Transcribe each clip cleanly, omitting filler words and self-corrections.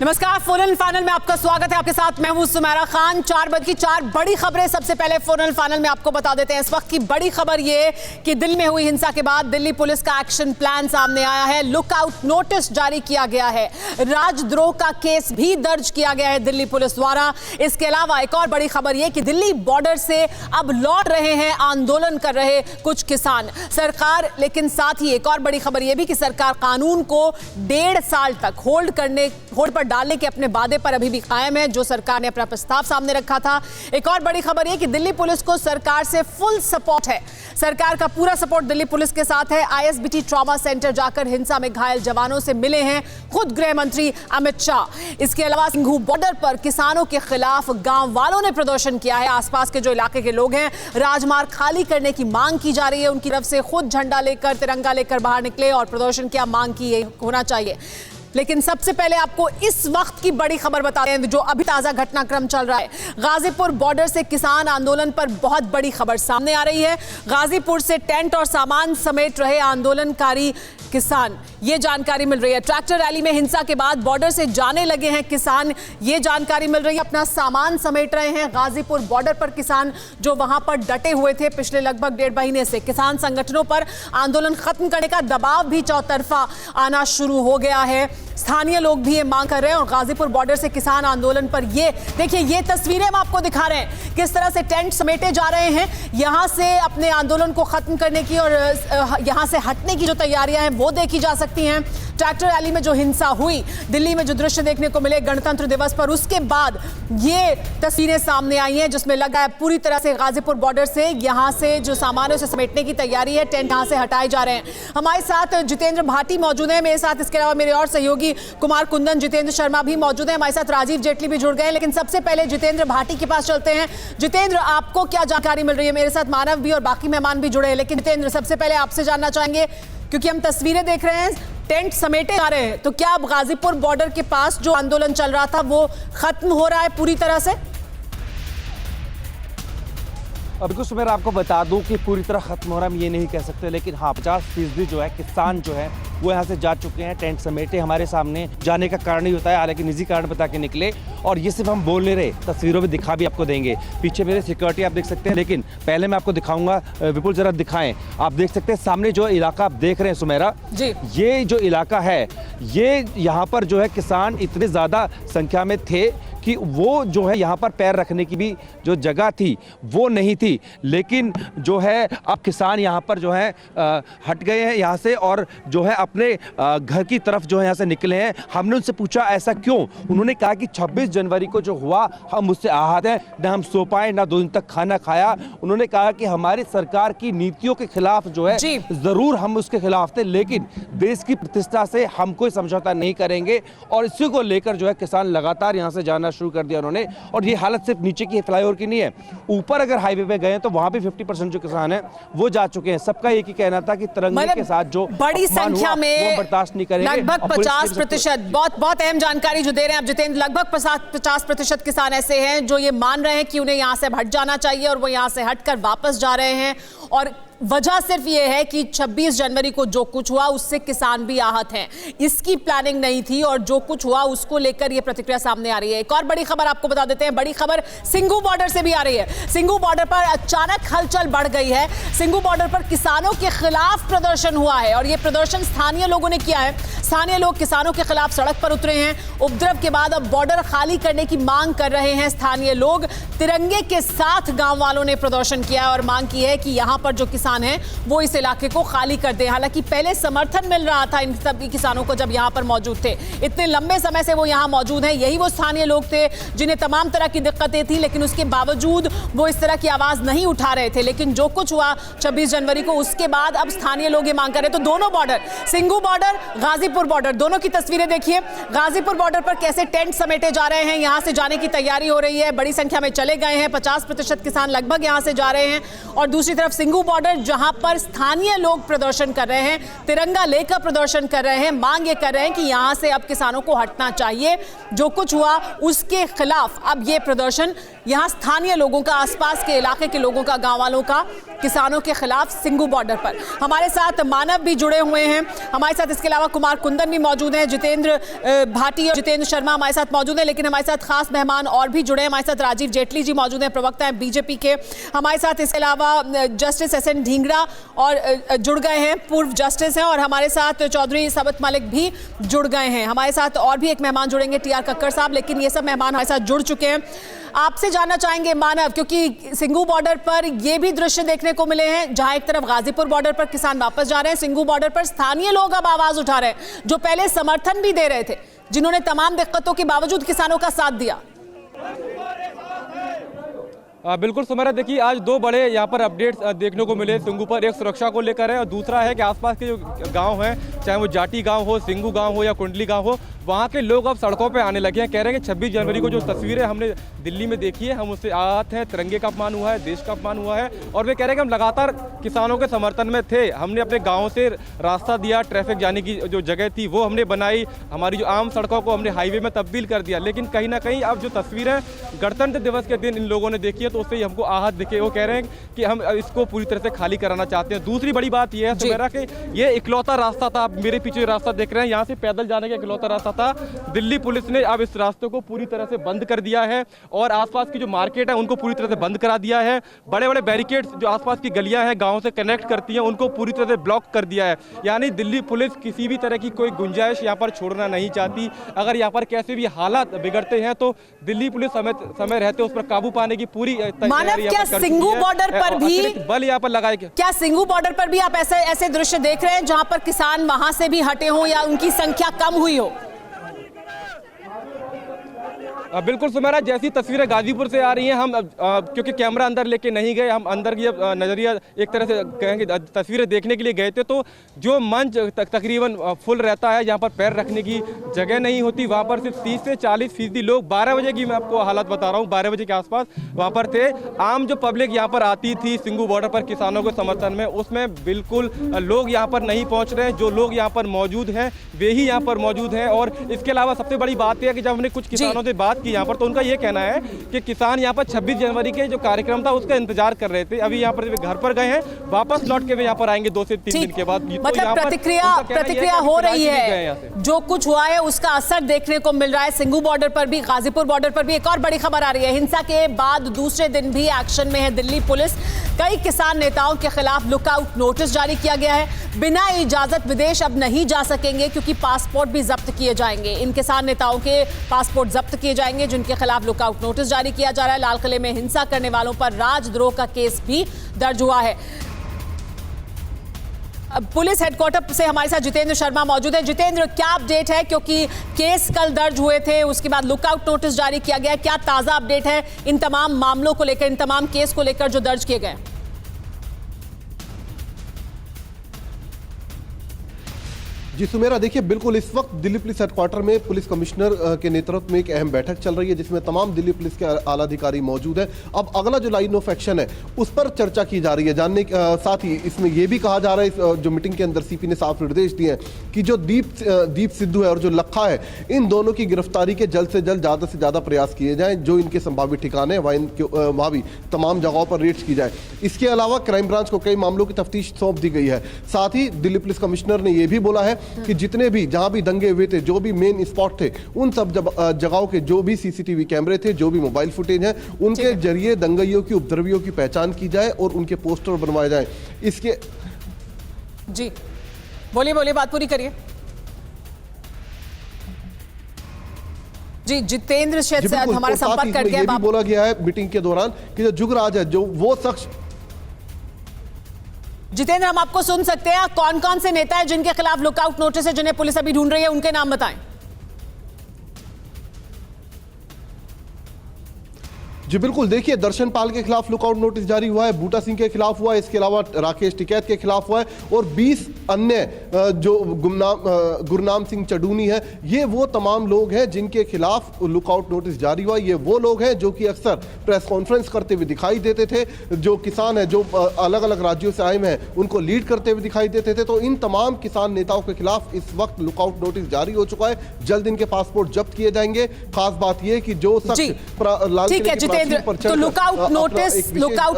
नमस्कार, फोरन फाइनल में आपका स्वागत है। आपके साथ मैं हूं सुमेरा खान। 4 बजे की 4 बड़ी खबरें सबसे पहले फोरन फाइनल में आपको बता देते हैं। इस वक्त की बड़ी खबर ये कि दिल्ली में हुई हिंसा के बाद दिल्ली पुलिस का एक्शन प्लान सामने आया है। लुकआउट नोटिस जारी किया गया है। राजद्रोह का केस भी दर्ज किया गया है दिल्ली पुलिस द्वारा। इसके अलावा एक और बड़ी खबर ये कि दिल्ली बॉर्डर से अब लौट रहे हैं आंदोलन कर रहे कुछ किसान सरकार। लेकिन साथ ही एक और बड़ी खबर ये भी कि सरकार कानून को 1.5 साल तक होल्ड पर डालने के अपने वादे पर अभी भी कायम है, जो सरकार ने अपना प्रस्ताव सामने रखा था। एक और बड़ी खबर यह कि दिल्ली पुलिस को सरकार से फुल सपोर्ट है। सरकार का पूरा सपोर्ट दिल्ली पुलिस के साथ है। आईएसबीटी ट्रॉमा सेंटर जाकर हिंसा में घायल जवानों से मिले हैं खुद गृह मंत्री अमित शाह। इसके अलावा सिंघू बॉर्डर पर किसानों के खिलाफ गांव वालों ने प्रदर्शन किया है। आसपास के जो इलाके के लोग हैं, राजमार्ग खाली करने की मांग की जा रही है। उनकी तरफ से खुद झंडा लेकर, तिरंगा लेकर बाहर निकले और प्रदर्शन किया, मांग की ये होना चाहिए। लेकिन सबसे पहले आपको इस वक्त की बड़ी खबर बताते हैं जो अभी ताजा घटनाक्रम चल रहा है। गाजीपुर बॉर्डर से किसान आंदोलन पर बहुत बड़ी खबर सामने आ रही है। गाजीपुर से टेंट और सामान समेट रहे आंदोलनकारी किसान, ये जानकारी मिल रही है। ट्रैक्टर रैली में हिंसा के बाद बॉर्डर से जाने लगे हैं किसान, ये जानकारी मिल रही है। अपना सामान समेट रहे हैं। गाजीपुर बॉर्डर पर किसान जो वहां पर डटे हुए थे पिछले लगभग 1.5 महीने से, किसान संगठनों पर आंदोलन खत्म करने का दबाव भी चौतरफा आना शुरू हो गया है। स्थानीय लोग भी ये मांग कर रहे हैं और गाजीपुर बॉर्डर से किसान आंदोलन पर ये देखिए, ये तस्वीरें हम आपको दिखा रहे हैं किस तरह से टेंट समेटे जा रहे हैं यहां से अपने आंदोलन को खत्म करने की और यहां से हटने की जो तैयारियां हैं वो देखी जा सकती हैं। ट्रैक्टर रैली में जो हिंसा हुई, दिल्ली में जो दृश्य देखने को मिले गणतंत्र दिवस पर, उसके बाद ये तस्वीरें सामने आई हैं जिसमें लगा है पूरी तरह से गाजीपुर बॉर्डर से यहां से जो सामान है उसे समेटने की तैयारी है। टेंट यहां से हटाए जा रहे हैं। हमारे साथ जितेंद्र भाटी मौजूद है मेरे साथ, इसके अलावा मेरे और सहयोगी कुमार कुंदन, जितेंद्र शर्मा भी मौजूद है। हमारे साथ राजीव जेटली भी जुड़ गए हैं। लेकिन सबसे पहले जितेंद्र भाटी के पास चलते हैं। जितेंद्र, आपको क्या जानकारी मिल रही है? मेरे साथ मानव भी और बाकी मेहमान भी जुड़े हैं। लेकिन जितेंद्र, सबसे पहले आपसे जानना चाहेंगे, क्योंकि हम तस्वीरें देख रहे हैं, टेंट समेटे जा रहे हैं, तो क्या अब गाजीपुर बॉर्डर के पास जो आंदोलन चल रहा था वो खत्म हो रहा है पूरी तरह से? अब कुछ मैं आपको बता दूं कि पूरी तरह खत्म हो रहा है हम ये नहीं कह सकते, लेकिन हाँ 50% जो है किसान जो है वो यहाँ से जा चुके हैं। टेंट समेटे हमारे सामने जाने का कारण ही होता है, हालांकि निजी कारण बता के निकले। और ये सिर्फ हम बोल नहीं रहे, तस्वीरों में दिखा भी आपको देंगे। पीछे मेरे सिक्योरिटी आप देख सकते हैं, लेकिन पहले मैं आपको दिखाऊंगा। विपुल जरा दिखाएं। आप देख सकते हैं सामने जो इलाका आप देख रहे हैं सुमेरा जी, ये जो इलाका है, ये यहाँ पर जो है किसान इतने ज़्यादा संख्या में थे कि वो जो है यहाँ पर पैर रखने की भी जो जगह थी वो नहीं थी। लेकिन जो है अब किसान यहाँ पर जो है हट गए हैं यहाँ से और जो है अपने घर की तरफ जो है यहाँ से निकले हैं। हमने उनसे पूछा ऐसा क्यों? उन्होंने कहा कि 26 जनवरी को जो हुआ हम उससे आहत हैं, ना हम सो पाए, ना 2 दिन तक खाना खाया। उन्होंने कहा कि हमारी सरकार की नीतियों के खिलाफ जो है जरूर हम उसके खिलाफ थे, लेकिन देश की प्रतिष्ठा से हम कोई समझौता नहीं करेंगे। और इसी को लेकर जो है किसान लगातार यहाँ से जाना शुरू कर दिया उन्होंने। और ये हालत सिर्फ नीचे की फ्लाईओवर की नहीं है, ऊपर अगर हाईवे पे गए तो वहां भी 50% जो किसान हैं वो जा चुके हैं। सबका एक ही कहना था कि तिरंगे के साथ जो बड़ी संख्या में बर्दाश्त नहीं करेंगे। लगभग 50%, बहुत अहम जानकारी जो दे रहे हैं आप जितेंद्र, लगभग 50% किसान ऐसे हैं जो ये मान रहे हैं कि उन्हें यहां से हट जाना चाहिए और वो यहां से हटकर वापस जा रहे हैं। और वजह सिर्फ ये है कि 26 जनवरी को जो कुछ हुआ उससे किसान भी आहत हैं। इसकी प्लानिंग नहीं थी और जो कुछ हुआ उसको लेकर ये प्रतिक्रिया सामने आ रही है। एक और बड़ी खबर आपको बता देते हैं, बड़ी खबर सिंघू बॉर्डर से भी आ रही है। सिंघू बॉर्डर पर अचानक हलचल बढ़ गई है। सिंघू बॉर्डर पर किसानों के खिलाफ प्रदर्शन हुआ है और ये प्रदर्शन स्थानीय लोगों ने किया है। स्थानीय लोग किसानों के खिलाफ सड़क पर उतरे हैं। उपद्रव के बाद अब बॉर्डर खाली करने की मांग कर रहे हैं स्थानीय लोग। तिरंगे के साथ गांव वालों ने प्रदर्शन किया है और मांग की है कि यहां पर जो किसान हैं वो इस इलाके को खाली कर दें। हालांकि पहले समर्थन मिल रहा था इन सभी किसानों को जब यहां पर मौजूद थे, इतने लंबे समय से वो यहां मौजूद हैं। यही वो स्थानीय लोग थे जिन्हें तमाम तरह की दिक्कतें थी, लेकिन उसके बावजूद वो इस तरह की आवाज नहीं उठा रहे थे। लेकिन जो कुछ हुआ 26 जनवरी को, उसके बाद अब स्थानीय लोग ये मांग कर रहे हैं। तो दोनों border, Singhu border, Ghazipur border, दोनों की तस्वीरें देखिए। गाजीपुर बॉर्डर पर कैसे टेंट समेटे जा रहे हैं, यहां से जाने की तैयारी हो रही है। बड़ी संख्या में चले गए हैं, 50% किसान लगभग यहां से जा रहे हैं। और दूसरी तरफ सिंघू बॉर्डर जहां पर स्थानीय लोग प्रदर्शन कर रहे हैं, तिरंगा लेकर प्रदर्शन कर रहे हैं, मांग ये कर रहे हैं कि यहां से अब किसानों को हटना चाहिए। जो कुछ हुआ उसके खिलाफ अब ये प्रदर्शन यहां स्थानीय लोगों का, आसपास के इलाके के लोगों का, गांव वालों का, किसानों के खिलाफ सिंगू बॉर्डर पर। हमारे साथ मानव भी जुड़े हुए हैं, हमारे साथ इसके अलावा कुमार कुंदन भी मौजूद हैं, जितेंद्र भाटी और जितेंद्र शर्मा हमारे साथ मौजूद हैं, लेकिन हमारे साथ खास मेहमान और भी जुड़े हैं। हमारे साथ राजीव जेटली जी मौजूद हैं, प्रवक्ता हैं बीजेपी के। हमारे साथ इसके अलावा जस्टिस एस.एन. ढींगरा और जुड़ गए हैं, पूर्व जस्टिस हैं, और हमारे साथ चौधरी सबत मलिक भी जुड़ गए हैं। हमारे साथ और भी एक मेहमान जुड़ेंगे, टी.आर. कक्कर साहब, लेकिन ये सब मेहमान हमारे साथ जुड़ चुके हैं। आपसे जानना चाहेंगे मानव, क्योंकि सिंगू बॉर्डर पर ये भी दृश्य देखने को मिले हैं जहां एक तरफ गाजीपुर बॉर्डर पर किसान वापस जा रहे हैं, सिंगू बॉर्डर पर स्थानीय लोग अब आवाज उठा रहे हैं जो पहले समर्थन भी दे रहे थे, जिन्होंने तमाम दिक्कतों के बावजूद किसानों का साथ दिया। बिल्कुल सुमेरा, देखिए आज दो बड़े यहाँ पर अपडेट्स देखने को मिले सिंगू पर। एक सुरक्षा को लेकर है और दूसरा है कि आसपास के जो गांव हैं, चाहे वो जाटी गांव हो, सिंगू गांव हो या कुंडली गांव हो, वहाँ के लोग अब सड़कों पे आने लगे हैं। कह रहे हैं कि 26 जनवरी को जो तस्वीरें हमने दिल्ली में देखी है, हम उससे आहत हैं, तिरंगे का अपमान हुआ है, देश का अपमान हुआ है, और वे कह रहे हैं कि हम लगातार किसानों के समर्थन में थे। हमने अपने गाँव से रास्ता दिया, ट्रैफिक जाने की जो जगह थी वो हमने बनाई, हमारी जो आम सड़कों को हमने हाईवे में तब्दील कर दिया। लेकिन कहीं ना कहीं अब जो तस्वीरें गणतंत्र दिवस के दिन इन लोगों ने देखी है तो उससे ही हमको आहत दिखे। वो कह रहे हैं कि हम इसको पूरी तरह से खाली कराना चाहते हैं। दूसरी बड़ी बात यह है सुमेरा कि ये इकलौता रास्ता था, आप मेरे पीछे रास्ता देख रहे हैं, यहाँ से पैदल जाने का इकलौता रास्ता था। दिल्ली पुलिस ने अब इस रास्ते को पूरी तरह से बंद कर दिया है और आसपास की जो मार्केट है उनको पूरी तरह से बंद करा दिया है। बड़े बड़े बैरिकेड्स जो आसपास की गलियां हैं, गाँव से कनेक्ट करती हैं, उनको पूरी तरह से ब्लॉक कर दिया है। यानी दिल्ली पुलिस किसी भी तरह की कोई गुंजाइश यहाँ पर छोड़ना नहीं चाहती। अगर यहाँ पर कैसे भी हालात बिगड़ते हैं तो दिल्ली पुलिस समय रहते उस पर काबू पाने की पूरी तैयारी सिंगू बॉर्डर पर भी बल यहाँ पर लगाए। क्या सिंगू बॉर्डर पर भी आप ऐसे दृश्य देख रहे हैं जहां पर किसान वहां से भी हटे हों या उनकी संख्या कम हुई हो? बिल्कुल सुमेरा, जैसी तस्वीरें गाजीपुर से आ रही हैं, हम क्योंकि कैमरा अंदर लेके नहीं गए, हम अंदर की नज़रिया एक तरह से कहेंगे तस्वीरें देखने के लिए गए थे, तो जो मंच तकरीबन फुल रहता है, जहाँ पर पैर रखने की जगह नहीं होती, वहाँ पर सिर्फ 30 से 40% लोग 12 बजे की मैं आपको हालत बता रहा हूँ, 12 बजे के आसपास वहाँ पर थे। आम जो पब्लिक यहाँ पर आती थी सिंगू बॉर्डर पर किसानों के समर्थन में, उसमें बिल्कुल लोग यहाँ पर नहीं पहुँच रहे हैं। जो लोग यहाँ पर मौजूद हैं वे ही यहाँ पर मौजूद हैं। और इसके अलावा सबसे बड़ी बात यह है कि जब हमने कुछ किसानों से बात की यहाँ पर, तो उनका ये कहना है कि किसान यहाँ पर 26 जनवरी के जो कार्यक्रम था उसका इंतजार कर रहे थे। अभी यहाँ पर घर पर गए हैं, वापस लौट के वे यहाँ पर आएंगे 2 से 3 दिन के बाद। मतलब प्रतिक्रिया हो रही है, जो कुछ हुआ है उसका असर देखने को मिल रहा है सिंगू बॉर्डर पर भी, गाजीपुर बॉर्डर पर भी। एक और बड़ी खबर आ रही है, हिंसा के बाद दूसरे दिन भी एक्शन में है दिल्ली पुलिस। कई किसान नेताओं के खिलाफ लुकआउट नोटिस जारी किया गया है। बिना इजाजत विदेश अब नहीं जा सकेंगे क्योंकि पासपोर्ट भी जब्त किए जाएंगे। इन किसान नेताओं के पासपोर्ट जब्त किए जाएंगे जिनके खिलाफ लुकआउट नोटिस जारी किया जा रहा है। लाल किले में हिंसा करने वालों पर राजद्रोह का केस भी दर्ज हुआ है। पुलिस हेडक्वार्टर से हमारे साथ जितेंद्र शर्मा मौजूद है। जितेंद्र, क्या अपडेट है, क्योंकि केस कल दर्ज हुए थे, उसके बाद लुकआउट नोटिस जारी किया गया, क्या ताजा अपडेट है इन तमाम मामलों को लेकर, इन तमाम केस को लेकर जो दर्ज किए गए? जी सुमेरा, देखिए बिल्कुल इस वक्त दिल्ली पुलिस हेडक्वार्टर में पुलिस कमिश्नर के नेतृत्व में एक अहम बैठक चल रही है जिसमें तमाम दिल्ली पुलिस के आला अधिकारी मौजूद हैं। अब अगला जो लाइन ऑफ एक्शन है उस पर चर्चा की जा रही है। जानने के साथ ही इसमें यह भी कहा जा रहा है, जो मीटिंग के अंदर सीपी ने साफ निर्देश दिए हैं कि जो दीप सिद्धू है और जो लखा है, इन दोनों की गिरफ्तारी के जल्द से जल्द ज़्यादा से ज़्यादा प्रयास किए जाएँ। जो इनके संभावित ठिकाने हैं वहाँ भी तमाम जगहों पर रेड्स की जाए। इसके अलावा क्राइम ब्रांच को कई मामलों की तफ्तीश सौंप दी गई है। साथ ही दिल्ली पुलिस कमिश्नर ने यह भी बोला है कि जितने भी जहां भी दंगे हुए थे, जो भी मेन स्पॉट थे, उन सब जगहों के जो भी सीसीटीवी कैमरे थे, जो भी मोबाइल फुटेज है, उनके जरिए दंगइयों की, उपद्रवियों की पहचान की जाए और उनके पोस्टर बनवाए जाए। इसके जी बोलिए, बात पूरी करिए। जी जितेंद्र शायद हमारा संपर्क कर गया। यह भी बोला गया है मीटिंग के दौरान कि जो जुगराज है, जो वो शख्स। जितेंद्र, हम आपको सुन सकते हैं। कौन कौन से नेता हैं जिनके खिलाफ लुकआउट नोटिस है, जिन्हें पुलिस अभी ढूंढ रही है, उनके नाम बताएं। जी बिल्कुल, देखिए दर्शन पाल के खिलाफ लुकआउट नोटिस जारी हुआ है, बूटा सिंह के खिलाफ हुआ है, इसके अलावा राकेश टिकैत के खिलाफ हुआ है और 20 अन्य जो गुरनाम सिंह चडूनी है, ये वो तमाम लोग हैं जिनके खिलाफ लुकआउट नोटिस जारी हुआ। ये वो लोग हैं जो कि अक्सर प्रेस कॉन्फ्रेंस करते हुए दिखाई देते थे, जो किसान हैं जो अलग अलग राज्यों से आए हुए हैं उनको लीड करते हुए दिखाई देते थे। तो इन तमाम किसान नेताओं के खिलाफ इस वक्त लुकआउट नोटिस जारी हो चुका है। जल्द इनके पासपोर्ट जब्त किए जाएंगे। खास बात यह कि जो शख्स लाल किले के प्राचीन पर तो लुकआउट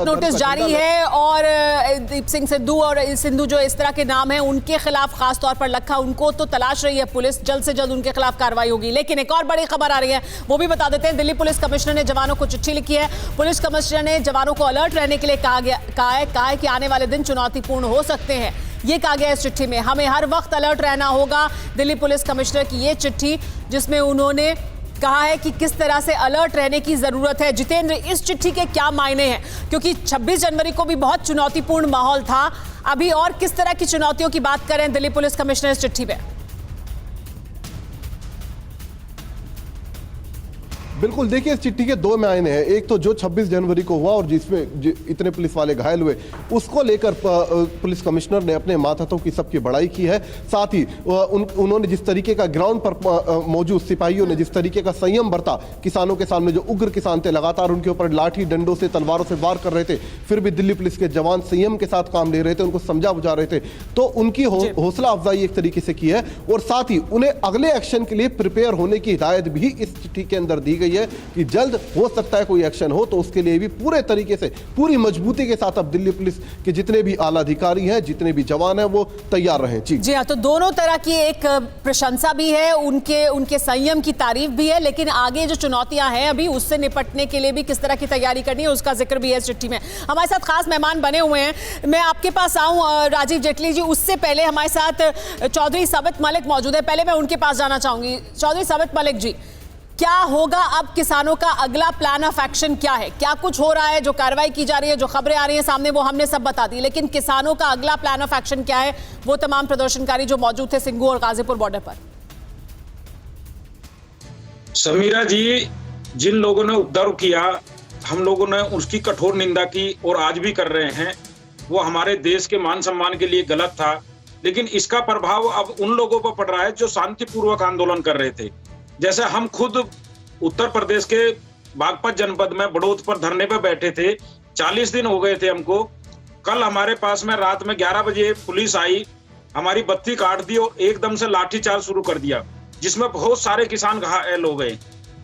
नोटिस जारी है और दीप सिंह सिद्धू और सिंधु जो इस तरह के नाम हैं उनके खिलाफ खास तौर पर लखा, उनको तो तलाश रही है पुलिस, जल्द से जल्द उनके खिलाफ कार्रवाई होगी। लेकिन एक और बड़ी खबर आ रही है, वो भी बता देते हैं। दिल्ली पुलिस कमिश्नर ने जवानों को चिट्ठी लिखी है। पुलिस कमिश्नर ने जवानों को अलर्ट रहने के लिए कहा है कि आने वाले दिन चुनौतीपूर्ण हो सकते हैं। ये कहा गया इस चिट्ठी में, हमें हर वक्त अलर्ट रहना होगा। दिल्ली पुलिस कमिश्नर की ये चिट्ठी जिसमें उन्होंने कहा है कि किस तरह से अलर्ट रहने की जरूरत है। जितेंद्र, इस चिट्ठी के क्या मायने हैं? क्योंकि 26 जनवरी को भी बहुत चुनौतीपूर्ण माहौल था, अभी और किस तरह की चुनौतियों की बात करें दिल्ली पुलिस कमिश्नर इस चिट्ठी में? बिल्कुल, देखिए इस चिट्ठी के दो मायने हैं। एक तो जो 26 जनवरी को हुआ और जिसमें इतने पुलिस वाले घायल हुए, उसको लेकर पुलिस कमिश्नर ने अपने मातहतों की सबकी बड़ाई की है। साथ ही उन्होंने जिस तरीके का ग्राउंड पर मौजूद सिपाहियों ने जिस तरीके का संयम बरता, किसानों के सामने जो उग्र किसान थे, लगातार उनके ऊपर लाठी डंडों से तलवारों से वार कर रहे थे, फिर भी दिल्ली पुलिस के जवान संयम के साथ काम ले रहे थे, उनको समझा बुझा रहे थे। तो उनकी हौसला अफजाई एक तरीके से की है और साथ ही उन्हें अगले एक्शन के लिए प्रिपेयर होने की हिदायत भी इस चिट्ठी के अंदर दी गई है कि जल्द हो सकता है कोई एक्शन हो, तो उसके लिए भी पूरे तरीके से पूरी मजबूती के साथ अब दिल्ली पुलिस के जितने भी आला अधिकारी हैं, जितने भी जवान हैं, वो तैयार रहें। जी हाँ, तो दोनों तरह की एक प्रशंसा भी है, उनके संयम की तारीफ भी है, लेकिन आगे जो चुनौतियां हैं अभी उससे निपटने के लिए भी किस तरह की तैयारी करनी है उसका जिक्र भी है इस चिट्ठी में। हमारे साथ खास मेहमान बने हुए हैं, मैं आपके पास आऊं राजीव जेटली जी, उससे पहले हमारे साथ चौधरी साबित मलिक मौजूद है। पहले मैं उनके पास जाना चाहूंगी। चौधरी साबित मलिक जी, क्या होगा अब? किसानों का अगला प्लान ऑफ एक्शन क्या है? क्या कुछ हो रहा है? जो कार्रवाई की जा रही है, जो खबरें आ रही हैं सामने, वो हमने सब बता दी, लेकिन किसानों का अगला प्लान ऑफ एक्शन क्या है? वो तमाम प्रदर्शनकारी जो मौजूद थे सिंघू और गाजीपुर बॉर्डर पर। समीरा जी, जिन लोगों ने उपद्रव किया, हम लोगों ने उसकी कठोर निंदा की और आज भी कर रहे हैं। वो हमारे देश के मान सम्मान के लिए गलत था, लेकिन इसका प्रभाव अब उन लोगों पर पड़ रहा है जो शांतिपूर्वक आंदोलन कर रहे थे। जैसे हम खुद उत्तर प्रदेश के बागपत जनपद में बड़ौद पर धरने पर बैठे थे, 40 दिन हो गए थे हमको। कल हमारे पास में रात में 11 बजे पुलिस आई, हमारी बत्ती काट दी और एकदम से लाठीचार्ज शुरू कर दिया, जिसमें बहुत सारे किसान घायल हो गए।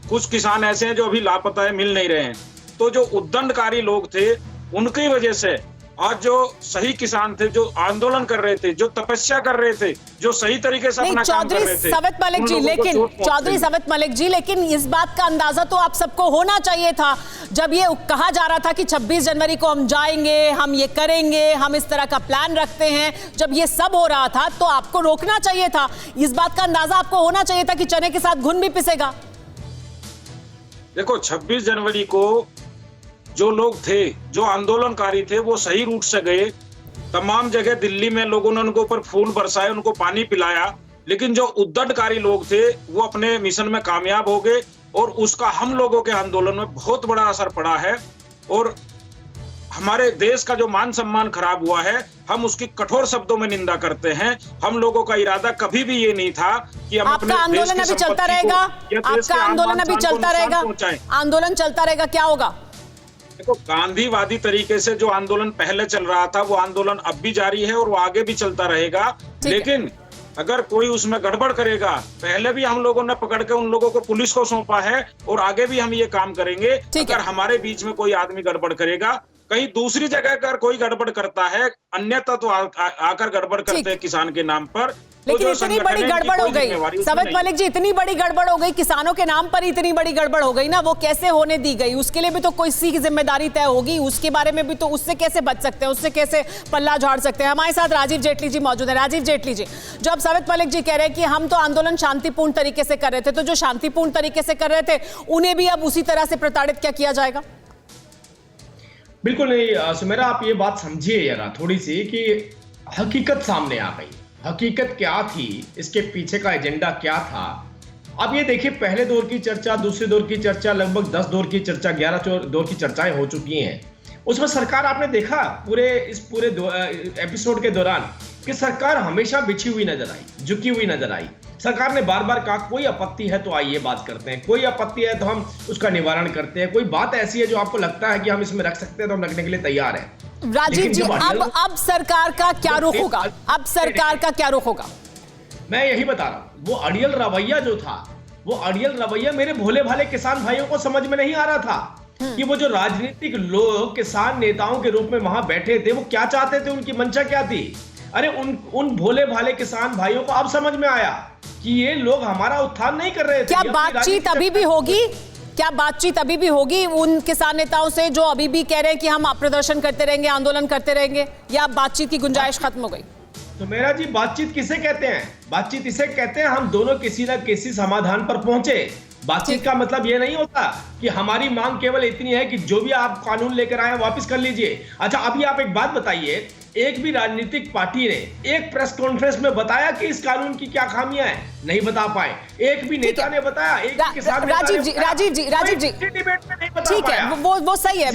कुछ किसान ऐसे हैं जो अभी लापता है, मिल नहीं रहे हैं। तो जो उद्दंडकारी लोग थे, उनकी वजह से आज जो सही किसान थे, जो आंदोलन कर रहे थे, जो तपस्या कर रहे थे, जो सही तरीके से अपना काम कर रहे थे, साबित मलिक जी, लेकिन चौधरी साबित मलिक जी, लेकिन इस बात का अंदाजा तो आप सबको होना चाहिए था जब ये कहा जा रहा था कि 26 जनवरी को हम जाएंगे, हम ये करेंगे, हम इस तरह का प्लान रखते हैं। जब ये सब हो रहा था तो आपको रोकना चाहिए था। इस बात का अंदाजा आपको होना चाहिए था कि चने के साथ घुन भी पिसेगा। देखो, 26 जनवरी को जो लोग थे, जो आंदोलनकारी थे, वो सही रूट से गए। तमाम जगह दिल्ली में लोगों ने उनको ऊपर फूल बरसाए, उनको पानी पिलाया, लेकिन जो उद्दंडकारी लोग थे वो अपने मिशन में कामयाब हो गए और उसका हम लोगों के आंदोलन में बहुत बड़ा असर पड़ा है और हमारे देश का जो मान सम्मान खराब हुआ है, हम उसकी कठोर शब्दों में निंदा करते हैं। हम लोगों का इरादा कभी भी ये नहीं था कि हम अपने आंदोलन अभी चलता रहेगा, आपका आंदोलन अभी चलता रहेगा, आंदोलन चलता रहेगा, क्या होगा? देखो, गांधीवादी तरीके से जो आंदोलन पहले चल रहा था वो आंदोलन अब भी जारी है और वो आगे भी चलता रहेगा। लेकिन अगर कोई उसमें गड़बड़ करेगा, पहले भी हम लोगों ने पकड़ के उन लोगों को पुलिस को सौंपा है और आगे भी हम ये काम करेंगे। अगर हमारे बीच में कोई आदमी गड़बड़ करेगा, कहीं दूसरी जगह अगर कोई गड़बड़ करता है, अन्यथा तो आकर गड़बड़ करते हैं किसान के नाम पर। लेकिन इतनी बड़ी गड़बड़ हो गई साबित मलिक जी, इतनी बड़ी गड़बड़ हो गई, किसानों के नाम पर इतनी बड़ी गड़बड़ हो गई ना, वो कैसे होने दी गई? उसके लिए भी तो कोई सी जिम्मेदारी तय होगी, उसके बारे में भी तो, उससे कैसे बच सकते हैं, उससे कैसे पल्ला झाड़ सकते हैं। हमारे साथ राजीव जेटली जी मौजूद है। राजीव जेटली जी, जो अब साबित मलिक जी कह रहे हैं कि हम तो आंदोलन शांतिपूर्ण तरीके से कर रहे थे, तो जो शांतिपूर्ण तरीके से कर रहे थे उन्हें भी अब उसी तरह से प्रताड़ित क्या किया जाएगा? बिल्कुल नहीं सुमेरा, आप ये बात समझिए जरा थोड़ी सी कि हकीकत सामने आ गई। हकीकत क्या थी, इसके पीछे का एजेंडा क्या था, अब ये देखिए, पहले दौर की चर्चा, दूसरे दौर की चर्चा, लगभग 10 दौर की चर्चा, 11 दौर की चर्चाएं हो चुकी हैं। उसमें सरकार, आपने देखा पूरे एपिसोड के दौरान कि सरकार हमेशा बिछी हुई नजर आई, झुकी हुई नजर आई। सरकार ने बार बार कहा कोई आपत्ति है तो आइए बात करते हैं, कोई आपत्ति है तो हम उसका निवारण करते हैं, कोई बात ऐसी है जो आपको लगता है कि हम इसमें रख सकते हैं तो हम रखने के लिए तैयार हैं। राजीव जी, अब सरकार का क्या रुख होगा? अब सरकार का क्या रुख होगा? मैं यही बता रहा हूं, वो अड़ियल रवैया जो था, वो अड़ियल रवैया मेरे भोले भाले किसान भाइयों को समझ में नहीं आ रहा था कि वो जो राजनीतिक लोग किसान नेताओं के रूप में वहां बैठे थे, वो क्या चाहते थे, उनकी मंशा क्या थी। अरे उन भोले भाले किसान भाइयों को अब समझ में आया कि ये लोग हमारा उत्थान नहीं कर रहे थे। क्या बातचीत अभी भी होगी? क्या बातचीत अभी भी होगी उन किसान नेताओं से जो अभी भी कह रहे हैं कि हम प्रदर्शन करते रहेंगे, आंदोलन करते रहेंगे, या बातचीत की गुंजाइश खत्म हो गई? तो मेरा जी, बातचीत किसे कहते हैं? बातचीत इसे कहते हैं हम दोनों किसी न किसी समाधान पर पहुंचे। बातचीत का मतलब ये नहीं होता कि हमारी मांग केवल इतनी है कि जो भी आप कानून लेकर आए वापस कर लीजिए। अच्छा, अभी आप एक बात बताइए, एक भी राजनीतिक पार्टी ने एक प्रेस कॉन्फ्रेंस में बताया कि इस कानून की क्या खामियां हैं? नहीं बता पाए। एक भी नेता ने बताया, एक किसान राजीव जी डिबेट में नहीं बता ठीक है, वो सही है।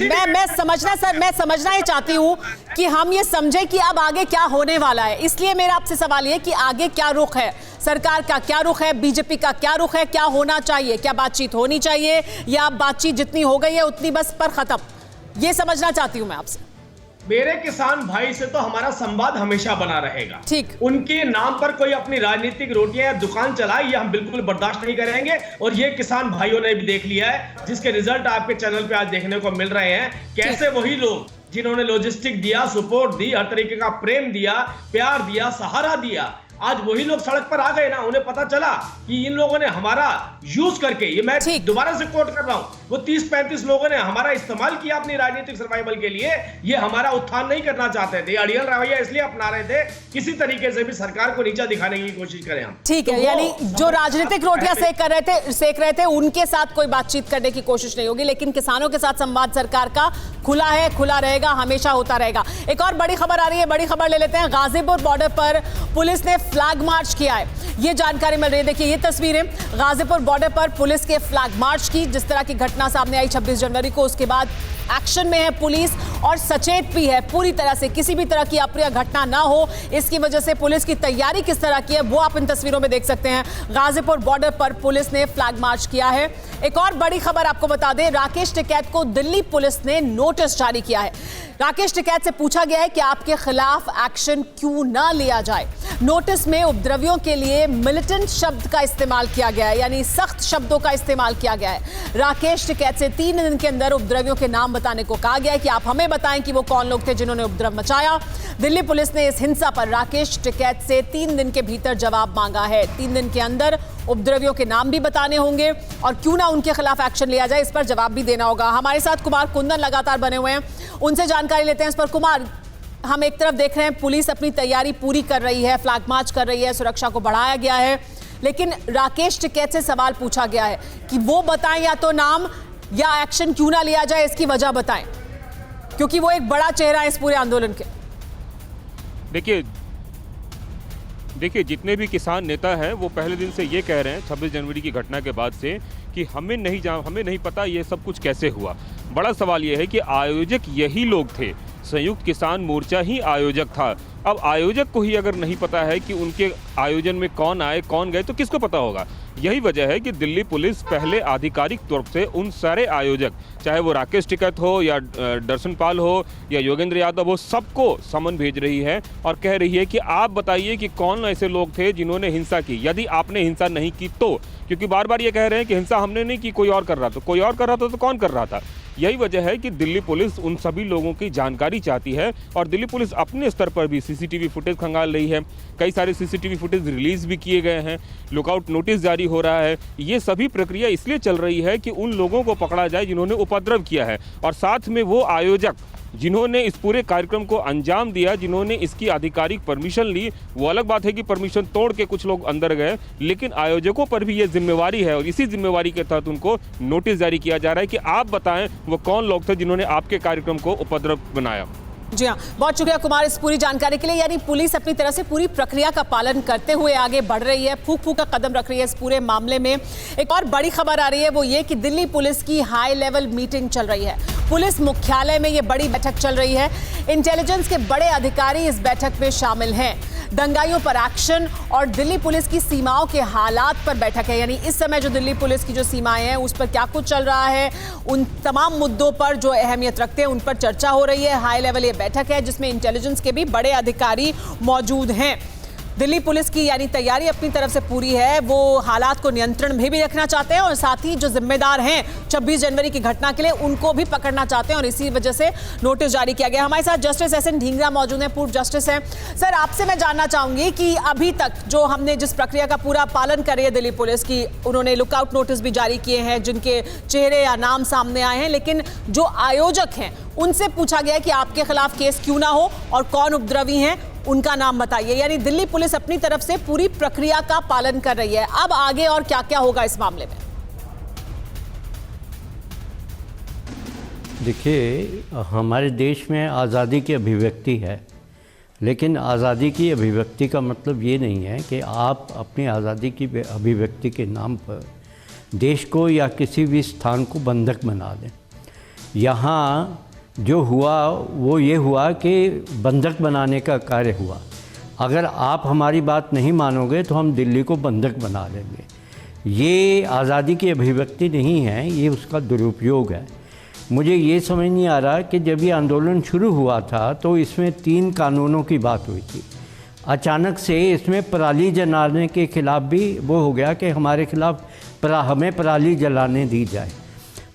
मैं समझना ये चाहती हूँ कि हम ये समझे कि अब आगे क्या होने वाला है। इसलिए मेरा आपसे सवाल ये कि आगे क्या रुख है, सरकार का क्या रुख है, बीजेपी का क्या रुख है, क्या होना चाहिए? क्या बातचीत होनी चाहिए, या बातचीत जितनी हो गई है उतनी बस पर खत्म? ये समझना चाहती हूँ मैं आपसे। मेरे किसान भाई से तो हमारा संवाद हमेशा बना रहेगा। ठीक। उनके नाम पर कोई अपनी राजनीतिक रोटियां या दुकान चलाए, ये हम बिल्कुल बर्दाश्त नहीं करेंगे। और ये किसान भाइयों ने भी देख लिया है, जिसके रिजल्ट आपके चैनल पे आज देखने को मिल रहे हैं। कैसे वही लोग जिन्होंने लॉजिस्टिक दिया, सपोर्ट दी, हर तरीके का प्रेम दिया, प्यार दिया, सहारा दिया, आज वही लोग सड़क पर आ गए ना। उन्हें पता चला कि इन लोगों ने हमारा यूज करके, ये मैं दोबारा से कोट कर रहा हूं, वो 30-35 लोगों ने हमारा इस्तेमाल किया अपनी राजनीतिक सर्वाइवल के लिए। ये हमारा उत्थान नहीं करना चाहते थे, अड़ियल रवैया इसलिए अपना रहे थे किसी तरीके से भी सरकार को नीचा दिखाने की कोशिश करें हम। ठीक है, यानी जो राजनीतिक रोटियां सेक रहे थे उनके साथ कोई बातचीत करने की कोशिश नहीं होगी, लेकिन किसानों के साथ संवाद सरकार का खुला है, खुला रहेगा, हमेशा होता रहेगा। एक और बड़ी खबर आ रही है, बड़ी खबर ले लेते हैं। गाजीपुर बॉर्डर पर पुलिस ने फ्लैग मार्च किया है, ये जानकारी मिल रही है। देखिए ये तस्वीरें गाजीपुर बॉर्डर पर पुलिस के फ्लैग मार्च की। जिस तरह की घटना सामने आई 26 जनवरी को, उसके बाद एक्शन में है पुलिस और सचेत भी है पूरी तरह से, किसी भी तरह की अप्रिय घटना ना हो, इसकी वजह से पुलिस की तैयारी किस तरह की है वो आप इन तस्वीरों में देख सकते हैं। गाजीपुर बॉर्डर पर पुलिस ने फ्लैग मार्च किया है। एक और बड़ी खबर आपको बता दें, राकेश टिकैत को दिल्ली पुलिस ने नोटिस जारी किया है। राकेश टिकैत से पूछा गया है कि आपके खिलाफ एक्शन क्यों ना लिया जाए। नोटिस में उपद्रवियों के लिए मिलिटेंट शब्द का इस्तेमाल किया गया है, यानी सख्त शब्दों का इस्तेमाल किया गया है। राकेश टिकैत से 3 दिन के अंदर उपद्रवियों के नाम बताने को कहा गया है कि आप हमें बताएं कि वो कौन लोग थे जिन्होंने उपद्रव मचाया। दिल्ली पुलिस ने इस हिंसा पर राकेश टिकैत से 3 दिन के भीतर जवाब मांगा है। 3 दिन के अंदर उपद्रवियों के नाम भी बताने होंगे और क्यों ना उनके खिलाफ एक्शन लिया जाए, इस पर जवाब भी देना होगा। हमारे साथ कुमार कुंदन लगातार बने हुए हैं, उनसे जानकारी लेते हैं इस पर। कुमार, हम एक तरफ देख रहे हैं पुलिस अपनी तैयारी पूरी कर रही है, फ्लैग मार्च कर रही है, सुरक्षा को बढ़ाया गया है, लेकिन राकेश टिकैत से सवाल पूछा गया है कि वो बताएं या तो नाम या एक्शन क्यों ना लिया जाए, इसकी वजह बताएं, क्योंकि वो एक बड़ा चेहरा है इस पूरे आंदोलन के। देखिए जितने भी किसान नेता हैं वो पहले दिन से ये कह रहे हैं 26 जनवरी की घटना के बाद से कि हमें नहीं पता ये सब कुछ कैसे हुआ। बड़ा सवाल ये है कि आयोजक यही लोग थे, संयुक्त किसान मोर्चा ही आयोजक था। अब आयोजक को ही अगर नहीं पता है कि उनके आयोजन में कौन आए कौन गए तो किसको पता होगा। यही वजह है कि दिल्ली पुलिस पहले आधिकारिक तौर से उन सारे आयोजक, चाहे वो राकेश टिकैत हो या दर्शन पाल हो या योगेंद्र यादव हो, सबको समन भेज रही है और कह रही है कि आप बताइए कि कौन ऐसे लोग थे जिन्होंने हिंसा की, यदि आपने हिंसा नहीं की तो। क्योंकि बार बार ये कह रहे हैं कि हिंसा हमने नहीं की, कोई और कर रहा था। कोई और कर रहा था तो कौन कर रहा था? यही वजह है कि दिल्ली पुलिस उन सभी लोगों की जानकारी चाहती है और दिल्ली पुलिस अपने स्तर पर भी सीसीटीवी फुटेज खंगाल रही है। कई सारे सीसीटीवी फुटेज रिलीज भी किए गए हैं, लुकआउट नोटिस जारी हो रहा है। ये सभी प्रक्रिया इसलिए चल रही है कि उन लोगों को पकड़ा जाए जिन्होंने उपद्रव किया है और साथ में वो आयोजक जिन्होंने इस पूरे कार्यक्रम को अंजाम दिया, जिन्होंने इसकी आधिकारिक परमिशन ली। वो अलग बात है कि परमिशन तोड़ के कुछ लोग अंदर गए, लेकिन आयोजकों पर भी ये जिम्मेवारी है और इसी जिम्मेवारी के तहत उनको नोटिस जारी किया जा रहा है कि आप बताएं वो कौन लोग थे जिन्होंने आपके कार्यक्रम को उपद्रव बनाया। जी हाँ, बहुत शुक्रिया कुमार इस पूरी जानकारी के लिए। यानी पुलिस अपनी तरफ से पूरी प्रक्रिया का पालन करते हुए आगे बढ़ रही है, फूंक फूंक का कदम रख रही है इस पूरे मामले में। एक और बड़ी खबर आ रही है, वो ये कि दिल्ली पुलिस की हाई लेवल मीटिंग चल रही है। पुलिस मुख्यालय में ये बड़ी बैठक चल रही है। इंटेलिजेंस के बड़े अधिकारी इस बैठक में शामिल हैं। दंगाइयों पर एक्शन और दिल्ली पुलिस की सीमाओं के हालात पर बैठक है। यानी इस समय जो दिल्ली पुलिस की जो सीमाएं हैं उस पर क्या कुछ चल रहा है, उन तमाम मुद्दों पर जो अहमियत रखते हैं उन पर चर्चा हो रही है। हाई लेवल ये बैठक है जिसमें इंटेलिजेंस के भी बड़े अधिकारी मौजूद हैं। दिल्ली पुलिस की यानी तैयारी अपनी तरफ से पूरी है। वो हालात को नियंत्रण में भी रखना चाहते हैं और साथ ही जो जिम्मेदार हैं 26 जनवरी की घटना के लिए उनको भी पकड़ना चाहते हैं और इसी वजह से नोटिस जारी किया गया। हमारे साथ जस्टिस एस एन ढींगरा मौजूद हैं, पूर्व जस्टिस हैं। सर, आपसे मैं जानना चाहूंगी कि अभी तक जो हमने जिस प्रक्रिया का पूरा पालन कर रही है दिल्ली पुलिस की, उन्होंने लुकआउट नोटिस भी जारी किए हैं जिनके चेहरे या नाम सामने आए हैं, लेकिन जो आयोजक हैं उनसे पूछा गया है कि आपके खिलाफ केस क्यों ना हो और कौन उपद्रवी हैं उनका नाम बताइए। यानी दिल्ली पुलिस अपनी तरफ से पूरी प्रक्रिया का पालन कर रही है। अब आगे और क्या क्या होगा इस मामले में? देखिए, हमारे देश में आज़ादी की अभिव्यक्ति है, लेकिन आज़ादी की अभिव्यक्ति का मतलब ये नहीं है कि आप अपनी आज़ादी की अभिव्यक्ति के नाम पर देश को या किसी भी स्थान को बंधक बना दें। यहाँ जो हुआ वो ये हुआ कि बंधक बनाने का कार्य हुआ। अगर आप हमारी बात नहीं मानोगे तो हम दिल्ली को बंधक बना लेंगे। ये आज़ादी की अभिव्यक्ति नहीं है, ये उसका दुरुपयोग है। मुझे ये समझ नहीं आ रहा कि जब ये आंदोलन शुरू हुआ था तो इसमें 3 कानूनों की बात हुई थी। अचानक से इसमें पराली जलाने के ख़िलाफ़ भी वो हो गया कि हमारे खिलाफ़ हमें पराली जलाने दी जाए।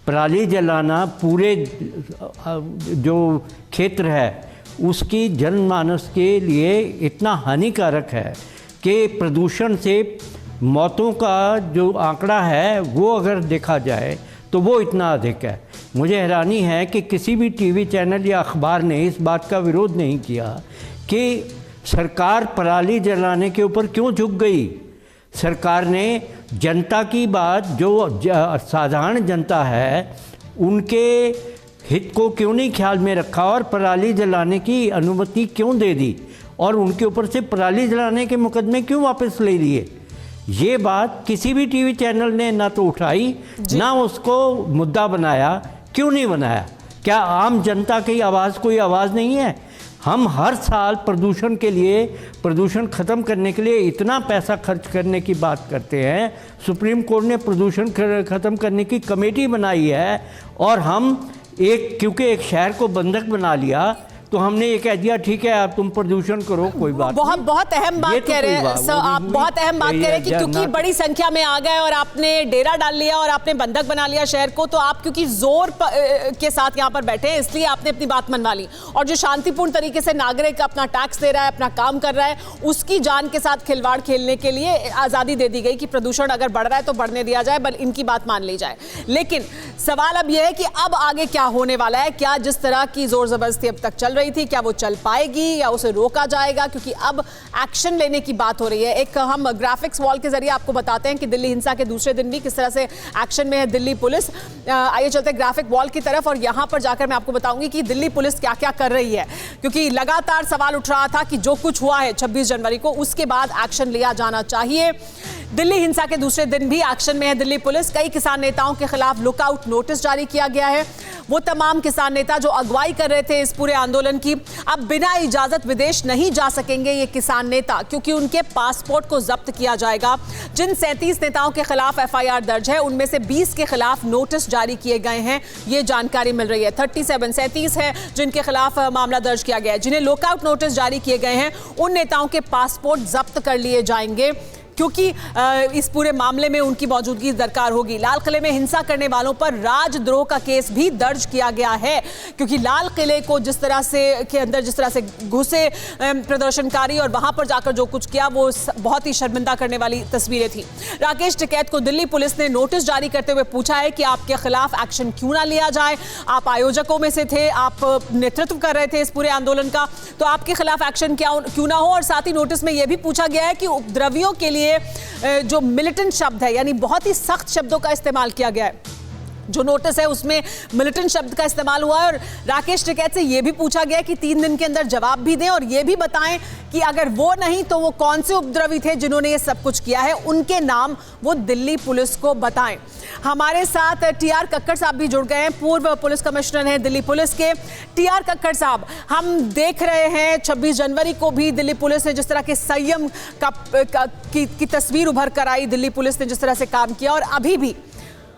पराली जलाना पूरे जो क्षेत्र है उसकी जनमानस के लिए इतना हानिकारक है कि प्रदूषण से मौतों का जो आंकड़ा है वो अगर देखा जाए तो वो इतना अधिक है। मुझे हैरानी है कि किसी भी टीवी चैनल या अखबार ने इस बात का विरोध नहीं किया कि सरकार पराली जलाने के ऊपर क्यों झुक गई। सरकार ने जनता की बात, जो साधारण जनता है उनके हित को क्यों नहीं ख्याल में रखा और पराली जलाने की अनुमति क्यों दे दी और उनके ऊपर से पराली जलाने के मुकदमे क्यों वापस ले लिए। ये बात किसी भी टीवी चैनल ने ना तो उठाई ना उसको मुद्दा बनाया। क्यों नहीं बनाया? क्या आम जनता की आवाज़ कोई आवाज़ नहीं है? हम हर साल प्रदूषण के लिए, प्रदूषण ख़त्म करने के लिए इतना पैसा खर्च करने की बात करते हैं। सुप्रीम कोर्ट ने प्रदूषण ख़त्म करने की कमेटी बनाई है और हम क्योंकि एक शहर को बंधक बना लिया तो हमने ये कह दिया ठीक है आप तुम प्रदूषण करो, कोई बात नहीं। बहुत अहम बात कह रहे हैं सर, आप बहुत अहम बात कह रहे हैं कि क्योंकि बड़ी संख्या में आ गए और आपने डेरा डाल लिया और आपने बंधक बना लिया शहर को, तो आप क्योंकि जोर के साथ यहाँ पर बैठे हैं इसलिए आपने अपनी बात मनवा ली। और जो शांतिपूर्ण तरीके से नागरिक अपना टैक्स दे रहा है, अपना काम कर रहा है, उसकी जान के साथ खिलवाड़ खेलने के लिए आज़ादी दे दी गई कि प्रदूषण अगर बढ़ रहा है तो बढ़ने दिया जाए, बल इनकी बात मान ली जाए। लेकिन सवाल अब यह है कि अब आगे क्या होने वाला है? क्या जिस तरह की जोर जबरदस्ती अब तक चल रही थी क्या वो चल पाएगी या उसे रोका जाएगा? क्योंकि अब एक्शन लेने की बात हो रही है। एक हम ग्राफिक्स वॉल के जरिए आपको बताते हैं कि दिल्ली हिंसा के दूसरे दिन भी किस तरह से एक्शन में है दिल्ली पुलिस। आइए चलते हैं ग्राफिक वॉल की तरफ और यहां पर जाकर मैं आपको बताऊंगी कि दिल्ली पुलिस क्या क्या कर रही है, क्योंकि लगातार सवाल उठ रहा था कि जो कुछ हुआ है 26 जनवरी को उसके बाद एक्शन लिया जाना चाहिए। दिल्ली हिंसा के दूसरे दिन भी एक्शन में है दिल्ली पुलिस। कई किसान नेताओं के खिलाफ लुकआउट नोटिस जारी किया गया है। वो तमाम किसान नेता जो अगुवाई कर रहे थे इस पूरे आंदोलन की, अब बिना इजाजत विदेश नहीं जा सकेंगे ये किसान नेता, क्योंकि उनके पासपोर्ट को जब्त किया जाएगा। जिन 37 नेताओं के खिलाफ एफआईआर दर्ज है उनमें से 20 के खिलाफ नोटिस जारी किए गए हैं, ये जानकारी मिल रही है। 37 है जिनके खिलाफ मामला दर्ज किया गया है। जिन्हें लुकआउट नोटिस जारी किए गए हैं उन नेताओं के पासपोर्ट जब्त कर लिए जाएंगे, क्योंकि इस पूरे मामले में उनकी मौजूदगी दरकार होगी। लाल किले में हिंसा करने वालों पर राजद्रोह का केस भी दर्ज किया गया है, क्योंकि लाल किले को जिस तरह से घुसे प्रदर्शनकारी और वहां पर जाकर जो कुछ किया वो बहुत ही शर्मिंदा करने वाली तस्वीरें थी। राकेश टिकैत को दिल्ली पुलिस ने नोटिस जारी करते हुए पूछा है कि आपके खिलाफ एक्शन क्यों ना लिया जाए। आप आयोजकों में से थे, आप नेतृत्व कर रहे थे इस पूरे आंदोलन का, तो आपके खिलाफ एक्शन क्यों ना हो। और साथ ही नोटिस में यह भी पूछा गया है कि उपद्रवियों के लिए जो मिलिटेंट शब्द है, यानी बहुत ही सख्त शब्दों का इस्तेमाल किया गया है, जो नोटिस है उसमें मिलिटेंट शब्द का इस्तेमाल हुआ है और राकेश टिकैत से यह भी पूछा गया कि 3 दिन के अंदर जवाब भी दें और यह भी बताएं कि अगर वो नहीं तो वो कौन से उपद्रवी थे जिन्होंने ये सब कुछ किया है, उनके नाम वो दिल्ली पुलिस को बताएं। हमारे साथ टीआर कक्कड़ साहब भी जुड़ गए हैं, पूर्व पुलिस कमिश्नर हैं दिल्ली पुलिस के। टीआर कक्कड़ साहब, हम देख रहे हैं 26 जनवरी को भी दिल्ली पुलिस ने जिस तरह के संयम की तस्वीर उभर कर आई, दिल्ली पुलिस ने जिस तरह से काम किया, और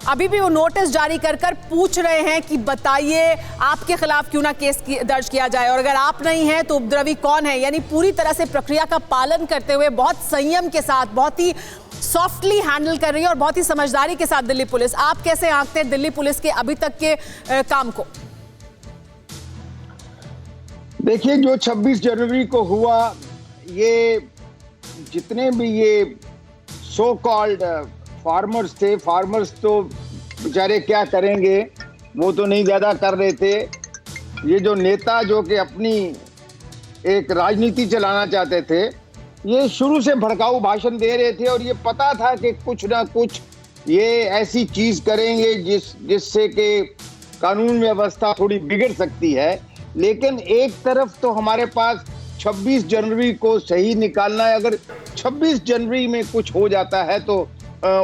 अभी भी वो नोटिस जारी कर पूछ रहे हैं कि बताइए आपके खिलाफ क्यों ना केस दर्ज किया जाए, और अगर आप नहीं हैं तो उपद्रवी कौन है। यानी पूरी तरह से प्रक्रिया का पालन करते हुए बहुत संयम के साथ, बहुत ही सॉफ्टली हैंडल कर रही है और बहुत ही समझदारी के साथ दिल्ली पुलिस। आप कैसे आंकते हैं दिल्ली पुलिस के अभी तक के काम को? देखिए, जो 26 जनवरी को हुआ, ये जितने भी ये सो कॉल्ड फार्मर्स थे, फार्मर्स तो बेचारे क्या करेंगे, वो तो नहीं ज्यादा कर रहे थे। ये जो नेता जो कि अपनी एक राजनीति चलाना चाहते थे, ये शुरू से भड़काऊ भाषण दे रहे थे और ये पता था कि कुछ ना कुछ ये ऐसी चीज करेंगे जिससे कि कानून व्यवस्था थोड़ी बिगड़ सकती है। लेकिन एक तरफ तो हमारे पास 26 जनवरी को सही निकालना है, अगर 26 जनवरी में कुछ हो जाता है तो